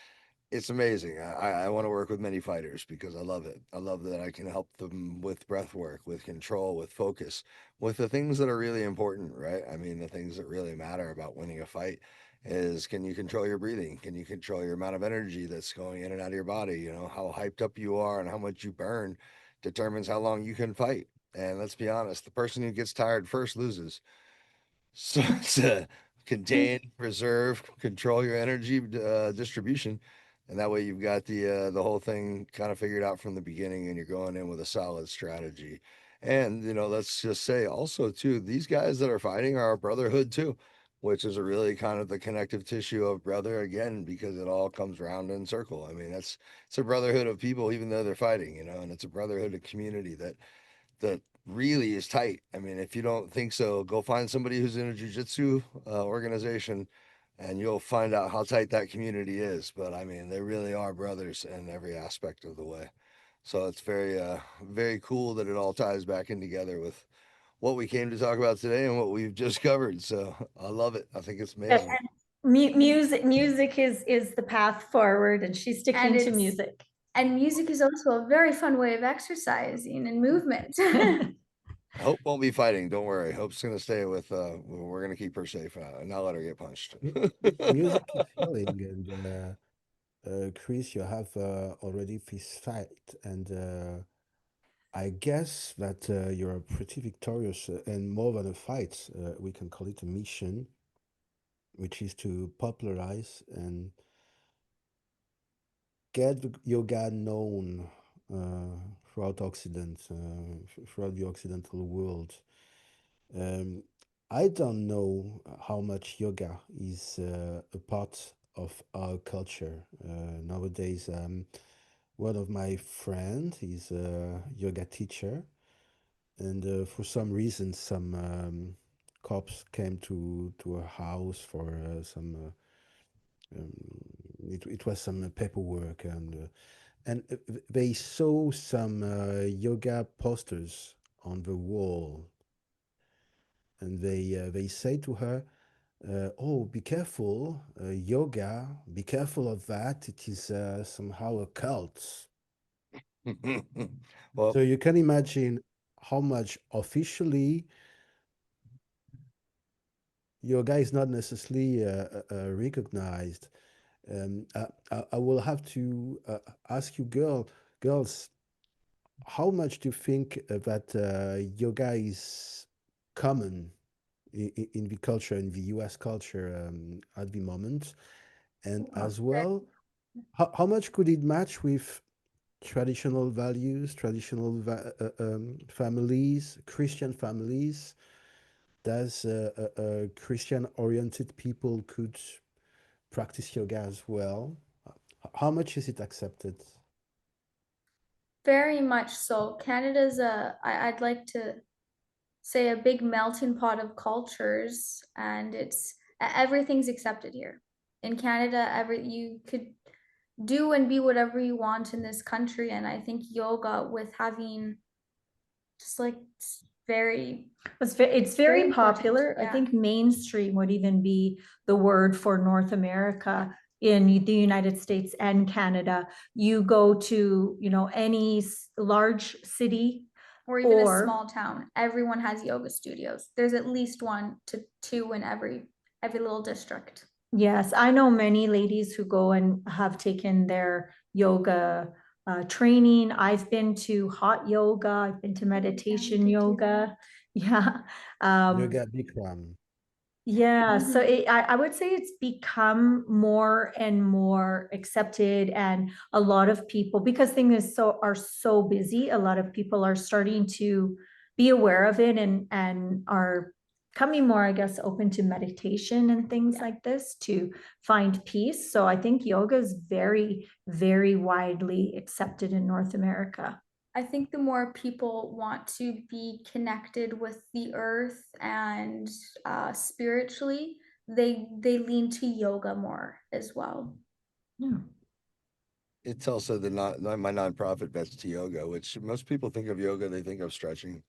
[SPEAKER 1] amazing. I want to work with many fighters because I love it. I love that I can help them with breath work, with control, with focus, with the things that are really important, right? I mean, the things that really matter about winning a fight. is, can you control your breathing? Can you control your amount of energy that's going in and out of your body? You know, how hyped up you are and how much you burn determines how long you can fight. And let's be honest, the person who gets tired first loses. So to contain, preserve, control your energy distribution, and that way you've got the whole thing kind of figured out from the beginning, and you're going in with a solid strategy. And you know, let's just say also too, these guys that are fighting are a brotherhood too, which is a really kind of the connective tissue of brother again, because it all comes round in circle. I mean, that's it's a brotherhood of people, even though they're fighting, you know, and it's a brotherhood of community that really is tight. I mean, if you don't think so, go find somebody who's in a jujitsu organization, and you'll find out how tight that community is. But I mean, they really are brothers in every aspect of the way. So it's very cool that it all ties back in together with what we came to talk about today and what we've just covered. So I love it. I think it's amazing.
[SPEAKER 4] Music is the path forward, and she's sticking to music.
[SPEAKER 3] And music is also a very fun way of exercising and movement.
[SPEAKER 1] Hope won't be fighting. Don't worry. Hope's gonna stay with. We're gonna keep her safe and not let her get punched.
[SPEAKER 2] Music is healing, and Chris, you have already this fight, and I guess that you're pretty victorious, and more than a fight, we can call it a mission, which is to popularize and get the yoga known throughout Occident, throughout the Occidental world. Um, I don't know how much yoga is a part of our culture nowadays. One of my friend is a yoga teacher, and for some reason, some cops came to her house for some. Um, it was some paperwork, and they saw some yoga posters on the wall, and they say to her, "Oh, be careful, yoga. Be careful of that. It is somehow a cult."
[SPEAKER 1] Well,
[SPEAKER 2] So you can imagine how much officially yoga is not necessarily recognized. I will have to ask you, girls, how much do you think that yoga is common in the culture, in the US culture at the moment? And as well, how much could it match with traditional values, traditional families, Christian families? Does Christian-oriented people could practice yoga as well? How much is it accepted?
[SPEAKER 3] Very much so. Canada's I'd like to say a big melting pot of cultures, and everything's accepted here. In Canada, every you could do and be whatever you want in this country, and I think yoga with having just like very
[SPEAKER 4] It's
[SPEAKER 3] very
[SPEAKER 4] very
[SPEAKER 3] important,
[SPEAKER 4] popular. I
[SPEAKER 3] yeah.
[SPEAKER 4] think mainstream would even be the word for North America in the United States and Canada. You go to, any large city
[SPEAKER 3] or even a
[SPEAKER 4] or
[SPEAKER 3] small town, everyone has yoga studios. There's at least 1 to 2 in every little district.
[SPEAKER 4] yes, I know many ladies who go and have taken their yoga training. I've been to hot yoga, I've been to meditation yoga. Yeah.
[SPEAKER 2] Yoga Bikram.
[SPEAKER 4] Yeah, so
[SPEAKER 3] Mhm.
[SPEAKER 4] I would say it's become more and more accepted, and a lot of people, because things are so busy, a lot of people are starting to be aware of it, and are coming more, I guess, open to meditation and things
[SPEAKER 3] Yeah.
[SPEAKER 4] like this to find peace. So I think yoga is very, very widely accepted in North America.
[SPEAKER 3] I think the more people want to be connected with the earth and spiritually, they lean to yoga more as well.
[SPEAKER 4] Yeah.
[SPEAKER 1] it's also my nonprofit Vets to Yoga, which most people think of yoga, they think of stretching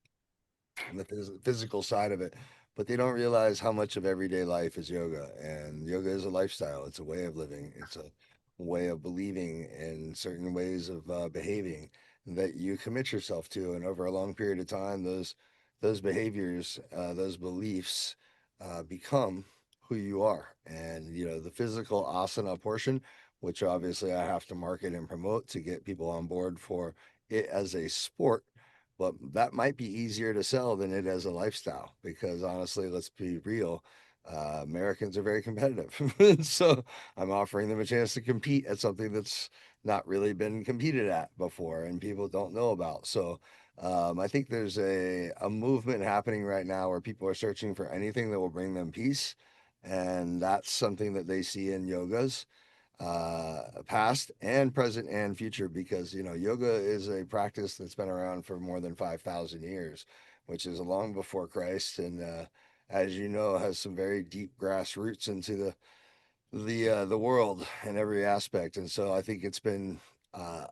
[SPEAKER 1] and the physical side of it, but they don't realize how much of everyday life is yoga. And yoga is a lifestyle, it's a way of living, it's a way of believing in certain ways of behaving that you commit yourself to. And over a long period of time, those behaviors, those beliefs become who you are. And, the physical asana portion, which obviously I have to market and promote to get people on board for it as a sport, but that might be easier to sell than it as a lifestyle because honestly, let's be real. Americans are very competitive. So I'm offering them a chance to compete at something that's not really been competed at before and people don't know about. So I think there's a movement happening right now where people are searching for anything that will bring them peace. And that's something that they see in yogas, past and present and future, because, yoga is a practice that's been around for more than 5,000 years, which is long before Christ. And, as you know, has some very deep grassroots into the world in every aspect. And so I think it's been, uh,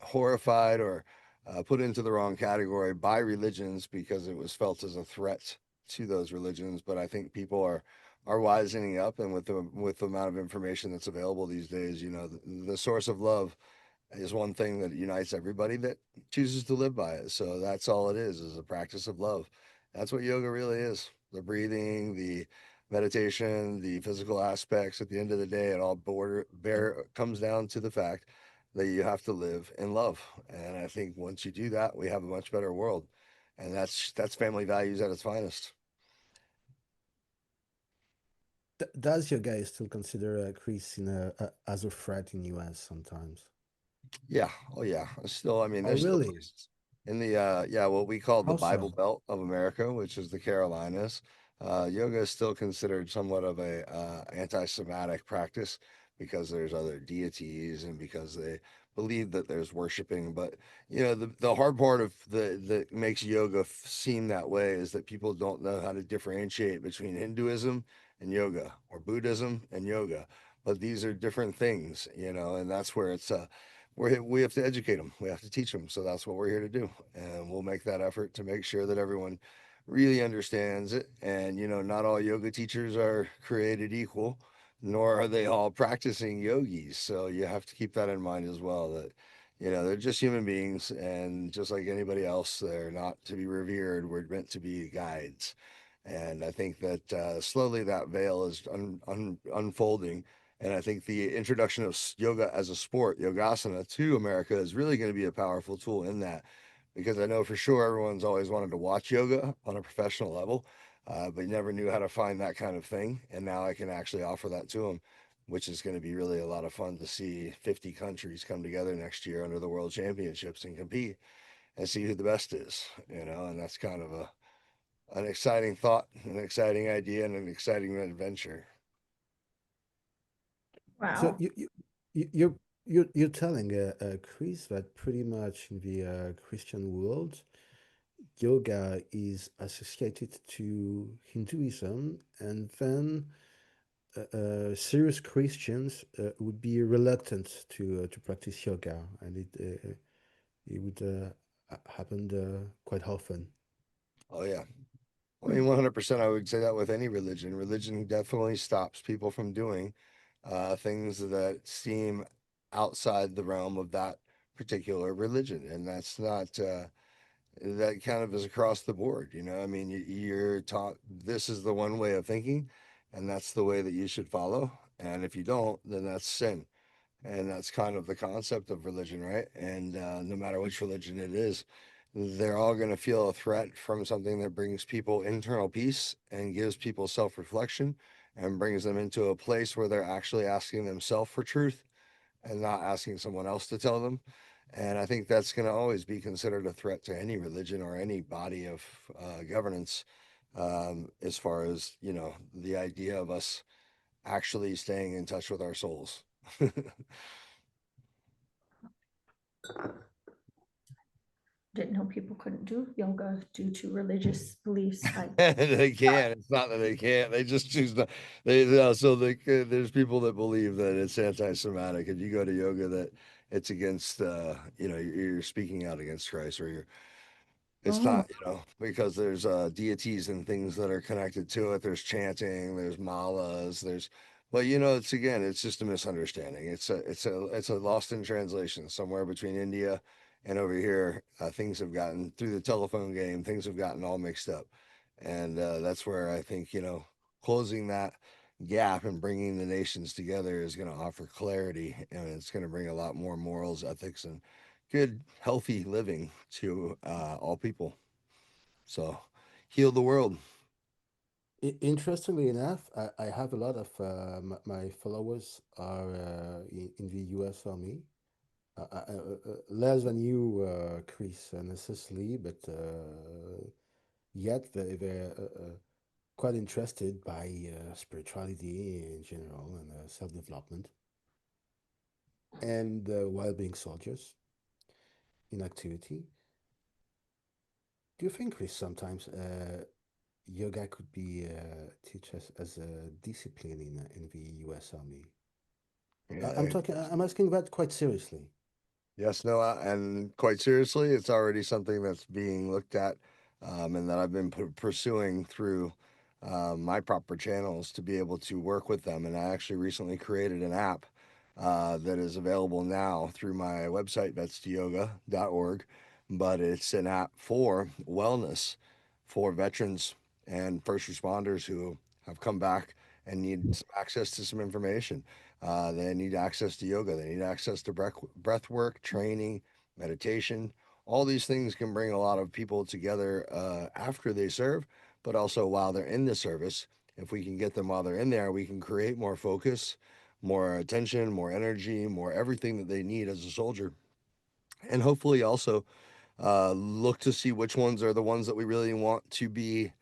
[SPEAKER 1] horrified or put into the wrong category by religions because it was felt as a threat to those religions. But I think people are wisening up, and with the amount of information that's available these days, the source of love is one thing that unites everybody that chooses to live by it. So that's all it is a practice of love. That's what yoga really is. The breathing, the meditation, the physical aspects. At the end of the day, it all comes down to the fact that you have to live in love. And I think once you do that, we have a much better world. And that's family values at its finest.
[SPEAKER 2] Does your guy still consider Chris as a threat in US sometimes?
[SPEAKER 1] Yeah. Oh yeah. Still, I mean,
[SPEAKER 2] Oh,
[SPEAKER 1] there's still
[SPEAKER 2] really?
[SPEAKER 1] places in the yeah, what we call the
[SPEAKER 2] How
[SPEAKER 1] Bible
[SPEAKER 2] so?
[SPEAKER 1] Belt of America, which is the Carolinas. Yoga is still considered somewhat of a anti-Semitic practice because there's other deities and because they believe that there's worshiping. But the hard part of that makes yoga seem that way is that people don't know how to differentiate between Hinduism and yoga or Buddhism and yoga. But these are different things, and that's where we have to educate them. We have to teach them. So that's what we're here to do. And we'll make that effort to make sure that everyone really understands it. And, not all yoga teachers are created equal, nor are they all practicing yogis. So you have to keep that in mind as well that, they're just human beings. And just like anybody else, they're not to be revered. We're meant to be guides. And I think that slowly that veil is unfolding, and I think the introduction of yoga as a sport, yogasana, to America is really going to be a powerful tool in that, because I know for sure everyone's always wanted to watch yoga on a professional level, but never knew how to find that kind of thing. And now I can actually offer that to them, which is going to be really a lot of fun to see 50 countries come together next year under the World Championships and compete and see who the best is, and that's kind of an exciting thought, an exciting idea, and an exciting adventure.
[SPEAKER 2] So
[SPEAKER 4] Wow.
[SPEAKER 2] you're telling Chris that pretty much in the Christian world, yoga is associated to Hinduism, and then serious Christians would be reluctant to practice yoga, and it would happen quite often.
[SPEAKER 1] Oh yeah. I mean, 100%, I would say that with any religion. Religion definitely stops people from doing things that seem outside the realm of that particular religion. And that's not, that kind of is across the board. I mean, you're taught this is the one way of thinking, and that's the way that you should follow. And if you don't, then that's sin. And that's kind of the concept of religion, right? And no matter which religion it is, they're all going to feel a threat from something that brings people internal peace and gives people self-reflection and brings them into a place where they're actually asking themselves for truth and not asking someone else to tell them. And I think that's going to always be considered a threat to any religion or any body of governance, as far as the idea of us actually staying in touch with our souls.
[SPEAKER 4] Didn't know people couldn't do yoga due to religious beliefs.
[SPEAKER 1] They can. It's not that they can't. They just choose not. So there's people that believe that it's anti-Semitic. If you go to yoga, that it's against. You're speaking out against Christ, or you're. It's
[SPEAKER 4] Oh,
[SPEAKER 1] not. Because there's deities and things that are connected to it. There's chanting. There's malas. But it's just a misunderstanding. It's a lost in translation somewhere between India and over here. Things have gotten through the telephone game. Things have gotten all mixed up, and that's where I think closing that gap and bringing the nations together is going to offer clarity, and it's going to bring a lot more morals, ethics, and good, healthy living to all people. So, heal the world.
[SPEAKER 2] Interestingly enough, I have a lot of my followers are in the US Army. Less than you, Chris, necessarily, but yet they're quite interested by spirituality in general and self-development and while being soldiers in activity. Do you think, Chris, sometimes yoga could be teach us as a discipline in the U.S. Army?
[SPEAKER 1] Yeah,
[SPEAKER 2] I'm asking that quite seriously.
[SPEAKER 1] yes, no, and quite seriously, it's already something that's being looked at, and that I've been pursuing through my proper channels to be able to work with them. And I actually recently created an app that is available now through my website, vetstoyoga.org. But it's an app for wellness for veterans and first responders who have come back and need some access to some information. They need access to yoga. They need access to breath work, training, meditation. All these things can bring a lot of people together after they serve, but also while they're in the service. If we can get them while they're in there, we can create more focus, more attention, more energy, more everything that they need as a soldier. And hopefully also look to see which ones are the ones that we really want to be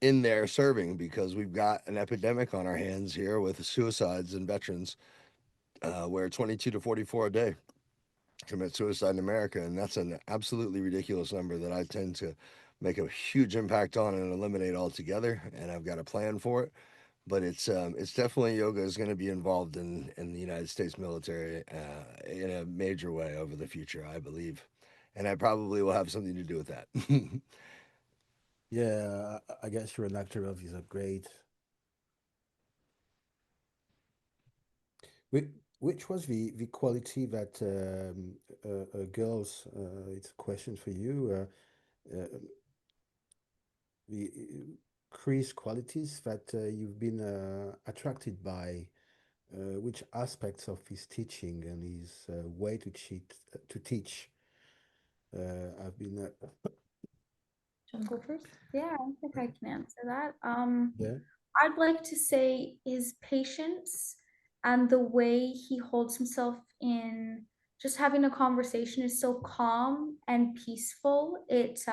[SPEAKER 1] in there serving, because we've got an epidemic on our hands here with suicides and veterans, where 22 to 44 a day commit suicide in America. And that's an absolutely ridiculous number that I tend to make a huge impact on and eliminate altogether. And I've got a plan for it. But it's definitely yoga is going to be involved in the United States military in a major way over the future, I believe. And I probably will have something to do with that.
[SPEAKER 2] Yeah, I guess you're an actor of is a great. Which, which was the quality that girls? It's a question for you. The Chris qualities that you've been attracted by. Which aspects of his teaching and his way to teach have been
[SPEAKER 3] Do you wanna go first? Yeah, I think I can answer that.
[SPEAKER 2] yeah.
[SPEAKER 3] I'd like to say his patience and the way he holds himself in just having a conversation is so calm and peaceful. It's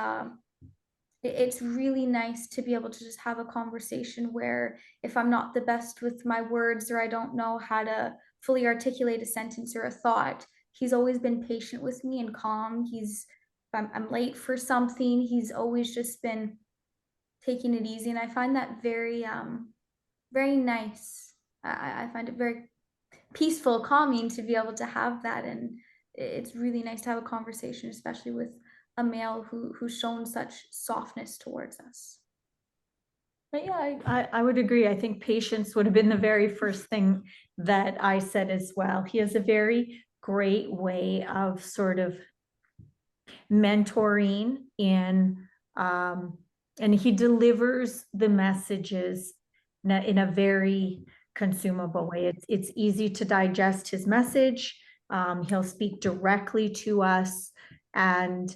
[SPEAKER 3] really nice to be able to just have a conversation where if I'm not the best with my words or I don't know how to fully articulate a sentence or a thought, he's always been patient with me and calm. If I'm late for something, he's always just been taking it easy. And I find that very nice. I find it very peaceful, calming to be able to have that. And it's really nice to have a conversation, especially with a male who's shown such softness towards us.
[SPEAKER 4] But yeah, I would agree. I think patience would have been the very first thing that I said as well. He has a very great way of sort of mentoring and he delivers the messages in a very consumable way. It's easy to digest his message. He'll speak directly to us, and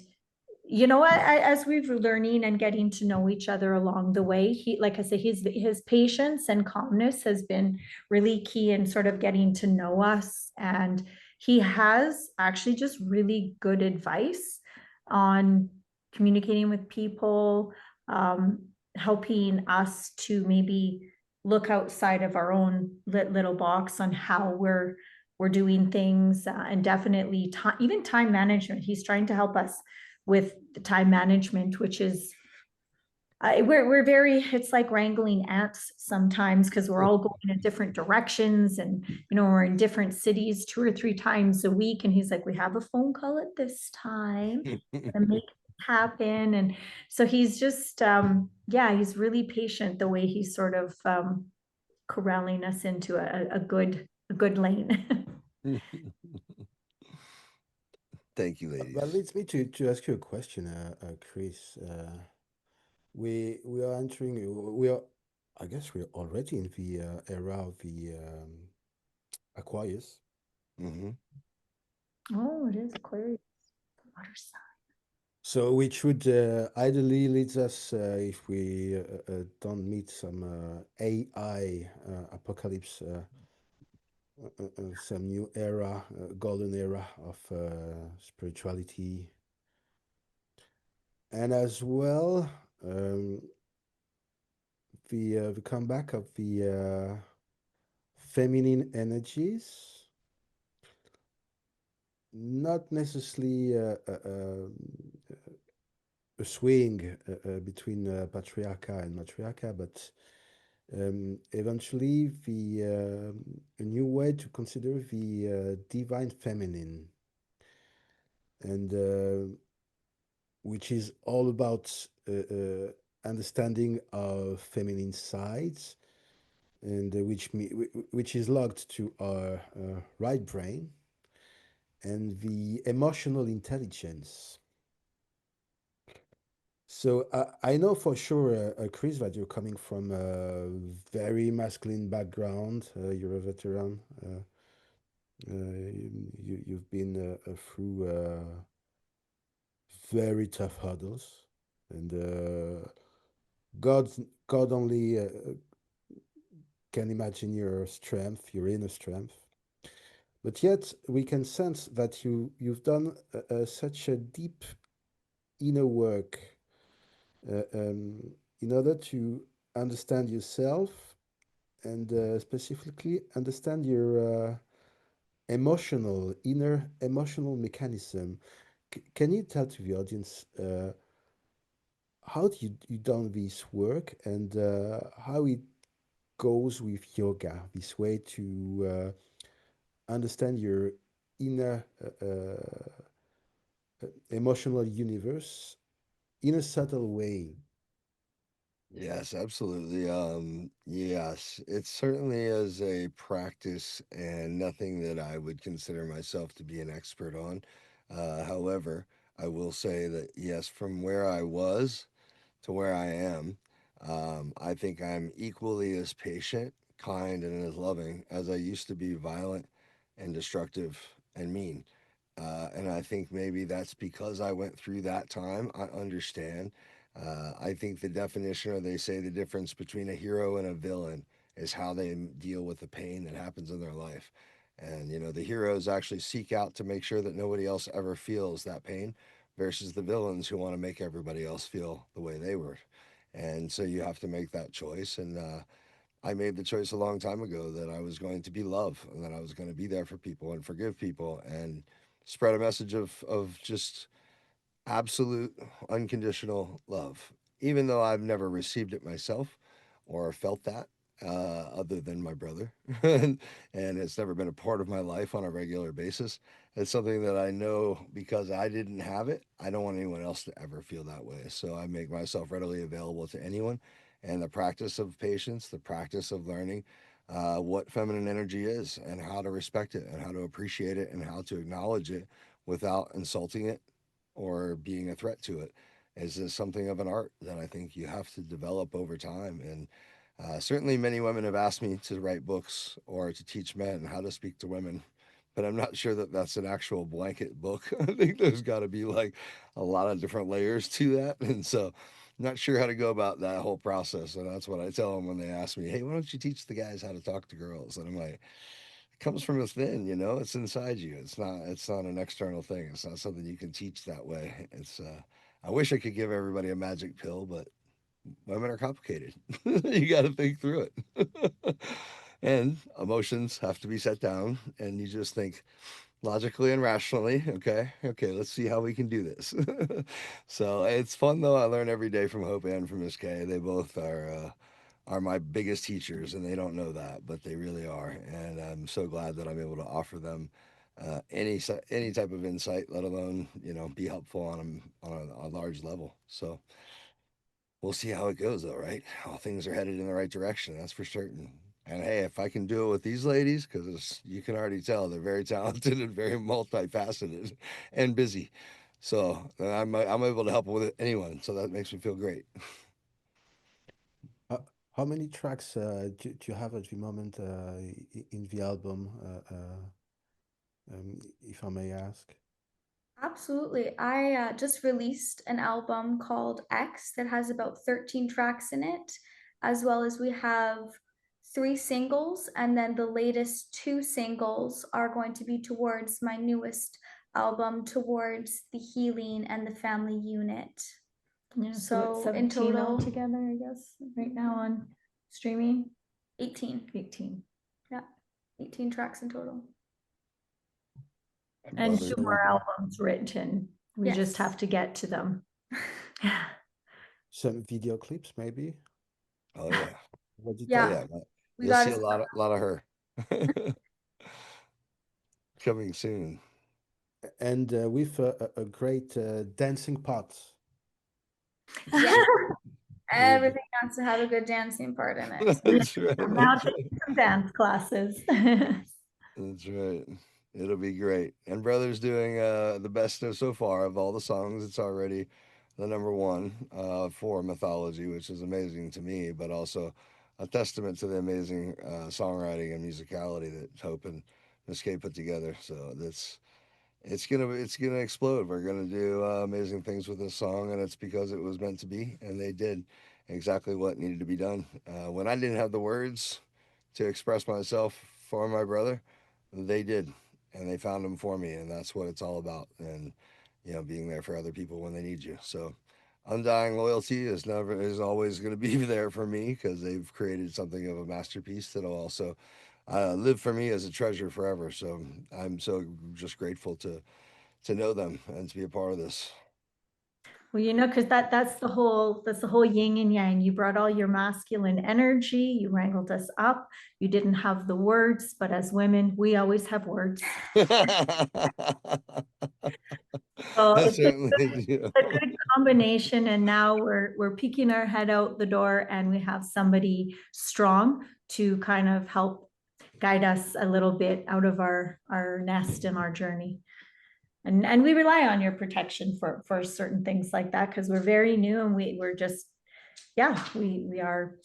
[SPEAKER 4] you know what, as we've learning and getting to know each other along the way, he, like I say, his patience and calmness has been really key in sort of getting to know us. And he has actually just really good advice on communicating with people, helping us to maybe look outside of our own little box on how we're doing things, and definitely even time management. He's trying to help us with the time management, which is we're very, it's like wrangling ants sometimes because we're all going in different directions, and we're in different cities 2 or 3 times a week, and he's like, we have a phone call at this time and make it happen. And so he's just yeah, he's really patient the way he's sort of corralling us into a good lane.
[SPEAKER 1] Thank you,
[SPEAKER 2] That
[SPEAKER 1] ladies.
[SPEAKER 2] leads me to ask you a question, Chris. We are entering. We are. I guess we're already in the era of the Aquarius.
[SPEAKER 1] Hmm.
[SPEAKER 4] Oh, it is Aquarius, the water sign.
[SPEAKER 2] So, which would ideally leads us, if we don't meet some AI apocalypse, some new era, golden era of spirituality, and as well the comeback of the feminine energies, not necessarily a swing between patriarcha and matriarcha, but eventually a new way to consider the divine feminine, and which is all about understanding of feminine sides, and which is logged to our right brain, and the emotional intelligence. So I know for sure, Kris, that you're coming from a very masculine background. You're a veteran. You've been through very tough hurdles, and God God only can imagine your strength, your inner strength. But yet we can sense that you've done such a deep inner work in order to understand yourself, and specifically understand your emotional inner emotional mechanism. Can you tell to the audience how do you done this work, and how it goes with yoga, this way to understand your inner emotional universe in a subtle way?
[SPEAKER 1] Yes, absolutely. Yes, it certainly is a practice and nothing that I would consider myself to be an expert on. However, I will say that yes, from where I was to where I am, I think I'm equally as patient, kind, and as loving as I used to be violent and destructive and mean. And I think maybe that's because I went through that time. I understand. I think the definition, or they say the difference between a hero and a villain, is how they deal with the pain that happens in their life. And, you know, the heroes actually seek out to make sure that nobody else ever feels that pain versus the villains who want to make everybody else feel the way they were. And so you have to make that choice. And I made the choice a long time ago that I was going to be love and that I was going to be there for people and forgive people and spread a message of just absolute unconditional love, even though I've never received it myself or felt that, other than my brother. And it's never been a part of my life on a regular basis. It's something that I know because I didn't have it. I don't want anyone else to ever feel that way. So I make myself readily available to anyone. And the practice of patience, the practice of learning what feminine energy is and how to respect it and how to appreciate it and how to acknowledge it without insulting it or being a threat to it is something of an art that I think you have to develop over time. And certainly, many women have asked me to write books or to teach men how to speak to women, but I'm not sure that that's an actual blanket book. I think there's got to be like a lot of different layers to that. And so, I'm not sure how to go about that whole process. And that's what I tell them when they ask me, hey, why don't you teach the guys how to talk to girls? And I'm like, comes from within, you know, it's inside you. It's not an external thing. It's not something you can teach that way. It's I wish I could give everybody a magic pill, but women are complicated. You got to think through it. And emotions have to be set down and you just think logically and rationally, okay, let's see how we can do this. So it's fun though. I learn every day from Hope and from Miss K. They both are my biggest teachers, and they don't know that, but they really are. And I'm so glad that I'm able to offer them any type of insight, let alone be helpful on a large level. So we'll see how it goes, though, right? All things are headed in the right direction, that's for certain. And hey, if I can do it with these ladies, because you can already tell they're very talented and very multifaceted and busy. So I'm able to help with anyone. So that makes me feel great.
[SPEAKER 2] How, How many tracks do you have at the moment in the album, if I may ask?
[SPEAKER 3] Absolutely. I just released an album called X that has about 13 tracks in it, as well as we have three singles, and then the latest two singles are going to be towards my newest album, towards the healing and the family unit.
[SPEAKER 4] Yeah, so it's
[SPEAKER 3] So in
[SPEAKER 4] 17
[SPEAKER 3] total,
[SPEAKER 4] altogether, I guess, right now on streaming.
[SPEAKER 3] 18.
[SPEAKER 4] 18.
[SPEAKER 3] Yeah, 18 tracks in total.
[SPEAKER 4] And
[SPEAKER 1] Brother,
[SPEAKER 4] two
[SPEAKER 2] So,
[SPEAKER 4] more albums written. We just
[SPEAKER 3] Yes.
[SPEAKER 4] have to get to them.
[SPEAKER 2] some video clips, maybe?
[SPEAKER 1] oh yeah,
[SPEAKER 2] What did
[SPEAKER 1] oh
[SPEAKER 3] Yeah,
[SPEAKER 1] yeah.
[SPEAKER 3] we
[SPEAKER 1] You'll
[SPEAKER 3] got
[SPEAKER 1] see
[SPEAKER 3] it.
[SPEAKER 1] a lot of her coming soon.
[SPEAKER 2] and with a great dancing part.
[SPEAKER 3] Yeah,
[SPEAKER 2] With
[SPEAKER 3] everything has to have a good dancing part in it.
[SPEAKER 1] That's right.
[SPEAKER 4] Now
[SPEAKER 1] That's
[SPEAKER 4] take
[SPEAKER 1] right.
[SPEAKER 4] some dance classes.
[SPEAKER 1] That's right. It'll be great. And Brother's doing the best so far of all the songs. It's already the number one for Mythology, which is amazing to me, but also a testament to the amazing songwriting and musicality that Hope and Miss K put together. So it's gonna explode. We're gonna do amazing things with this song, and it's because it was meant to be, and they did exactly what needed to be done. When I didn't have the words to express myself for my brother, they did, and they found them for me, and that's what it's all about. And being there for other people when they need you. So, undying loyalty is always going to be there for me because they've created something of a masterpiece that'll also live for me as a treasure forever. So I'm so just grateful to know them and to be a part of this.
[SPEAKER 4] Well, because that's the whole yin and yang. You brought all your masculine energy, you wrangled us up. You didn't have the words, but as women, we always have words. So
[SPEAKER 1] I
[SPEAKER 4] it's
[SPEAKER 1] certainly
[SPEAKER 4] a
[SPEAKER 1] do.
[SPEAKER 4] good combination, and now we're peeking our head out the door, and we have somebody strong to kind of help guide us a little bit out of our nest and our journey. And we rely on your protection for certain things like that, because we're very new, and we're just, yeah, we are,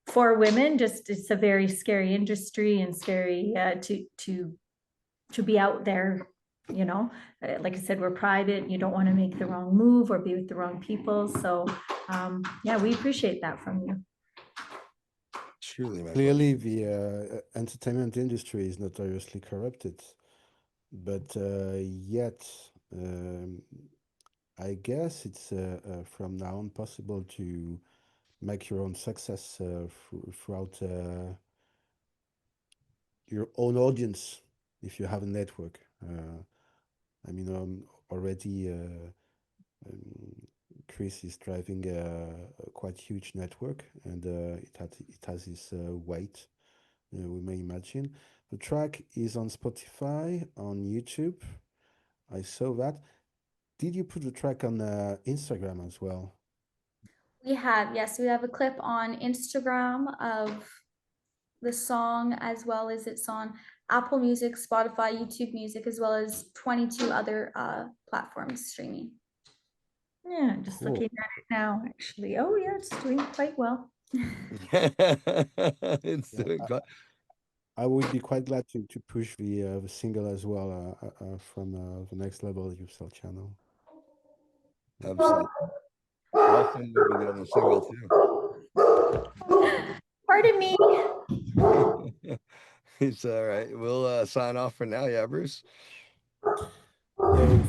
[SPEAKER 4] for women, just it's a very scary industry, and scary to be out there, like I said, we're private. You don't want to make the wrong move or be with the wrong people. So yeah, we appreciate that from you.
[SPEAKER 1] Truly my pleasure.
[SPEAKER 2] Clearly, the entertainment industry is notoriously corrupted, but yet, um, I guess it's from now on possible to make your own success throughout your own audience if you have a network. I mean, already um, Kris is driving a quite huge network, and it has its weight. We may imagine. The track is on Spotify, on YouTube. I saw that. Did you put the track on Instagram as well?
[SPEAKER 3] Yes, we have a clip on Instagram of the song, as well as it's on Apple Music, Spotify, YouTube Music, as well as 22 other platforms streaming.
[SPEAKER 4] Yeah, just
[SPEAKER 2] Cool.
[SPEAKER 4] looking at it now, actually. Oh yeah, it's doing quite well.
[SPEAKER 1] It's
[SPEAKER 2] Yeah,
[SPEAKER 1] doing quite.
[SPEAKER 2] I would be quite glad to push the single as well from the Next Level Yourself channel.
[SPEAKER 1] Absolutely. Austin will be doing a single too.
[SPEAKER 4] Pardon me.
[SPEAKER 1] It's all right. We'll sign off for now. Yeah, Bruce.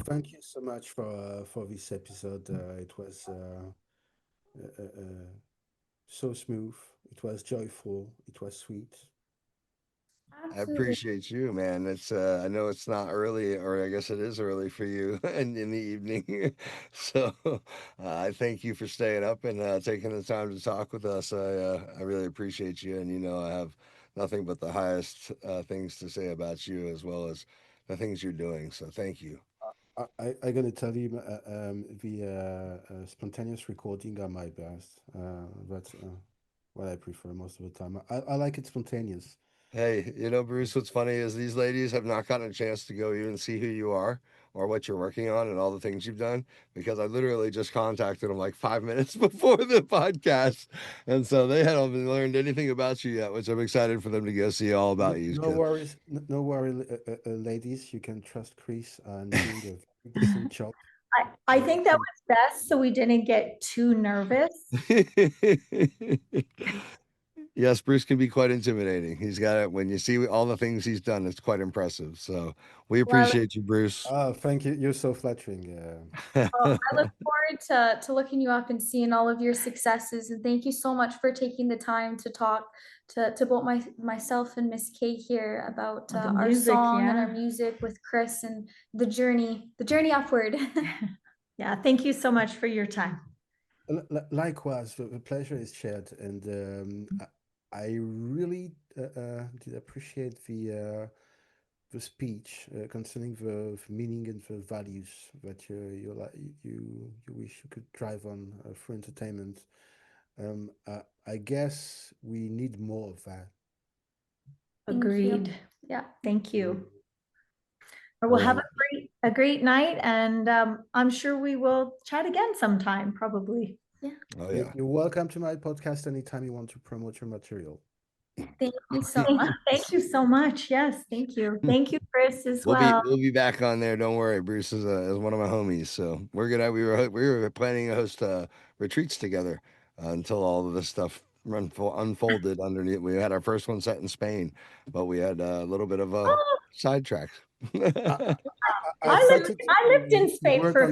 [SPEAKER 2] Thank you so much for this episode. It was so smooth. It was joyful. It was sweet.
[SPEAKER 1] I
[SPEAKER 3] Absolutely.
[SPEAKER 1] appreciate you, man. It's I know it's not early, or I guess it is early for you in the evening. So I thank you for staying up and taking the time to talk with us. I really appreciate you, and I have nothing but the highest things to say about you, as well as the things you're doing. So thank you.
[SPEAKER 2] I gotta tell you, the spontaneous recording are my best. That's what I prefer most of the time. I like it spontaneous.
[SPEAKER 1] Hey, Bruce, what's funny is these ladies have not gotten a chance to go even see who you are or what you're working on and all the things you've done, because I literally just contacted them like 5 minutes before the podcast. And so they hadn't learned anything about you yet, which I'm excited for them to go see all about you.
[SPEAKER 2] No worries, no worry, ladies. You can trust Kris. I'm doing a very decent job.
[SPEAKER 4] I think that was best, so we didn't get too nervous.
[SPEAKER 1] Yes, Bruce can be quite intimidating. He's got it. When you see all the things he's done, it's quite impressive. So we appreciate you, Bruce.
[SPEAKER 2] Oh, thank you. You're so flattering.
[SPEAKER 3] Well, I look forward to looking you up and seeing all of your successes. And thank you so much for taking the time to talk to both myself and Miss Kay here about
[SPEAKER 4] The
[SPEAKER 3] our
[SPEAKER 4] music,
[SPEAKER 3] song and
[SPEAKER 4] yeah.
[SPEAKER 3] our music with Kris and the journey upward.
[SPEAKER 4] Yeah, thank you so much for your time.
[SPEAKER 2] Likewise, the pleasure is shared, and I really did appreciate the speech concerning the meaning and the values that you wish you could drive on for entertainment. I guess we need more of that.
[SPEAKER 3] Thank you.
[SPEAKER 4] Agreed.
[SPEAKER 3] Yeah.
[SPEAKER 4] Thank you. We'll have a great night, and I'm sure we will chat again sometime, probably.
[SPEAKER 3] Yeah.
[SPEAKER 1] Oh yeah.
[SPEAKER 2] You're welcome to my podcast anytime you want to promote your material.
[SPEAKER 3] Thank you so much.
[SPEAKER 4] Thank you so much. Yes, thank you. Thank you, Kris, as well.
[SPEAKER 1] We'll be back on there. Don't worry. Bruce is one of my homies, so we're gonna we were planning to host retreats together until all of this stuff unfolded underneath. We had our first one set in Spain, but we had a little bit of a sidetrack.
[SPEAKER 4] I lived in Spain
[SPEAKER 2] work
[SPEAKER 4] for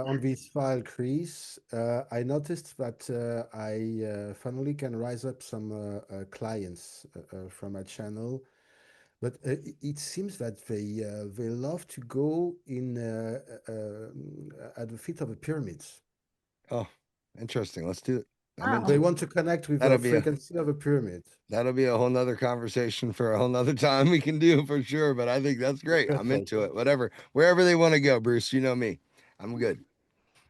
[SPEAKER 2] on this file, Kris. I noticed that I finally can rise up some clients from my channel, but it seems that they love to go in at the feet of the pyramids.
[SPEAKER 1] Oh, interesting. Let's do it.
[SPEAKER 4] Wow.
[SPEAKER 2] They want to connect with
[SPEAKER 1] That'll
[SPEAKER 2] the
[SPEAKER 1] be a-
[SPEAKER 2] frequency of a pyramid.
[SPEAKER 1] That'll be a whole nother conversation for a whole nother time we can do for sure. But I think that's great. I'm
[SPEAKER 2] Perfect.
[SPEAKER 1] into it. Whatever, wherever they want to go, Bruce. You know me. I'm good.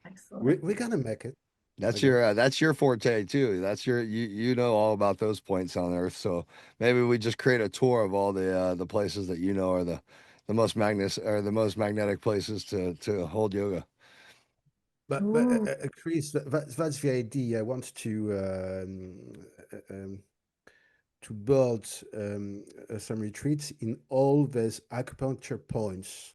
[SPEAKER 4] Excellent.
[SPEAKER 2] We're gonna make it.
[SPEAKER 1] That's
[SPEAKER 2] I
[SPEAKER 1] that's your forte too. That's you know all about those points on Earth. So maybe we just create a tour of all the places that you know are the most magnetic places to hold yoga.
[SPEAKER 2] But
[SPEAKER 4] Ooh.
[SPEAKER 2] Kris, that's the idea. I want to build some retreats in all these acupuncture points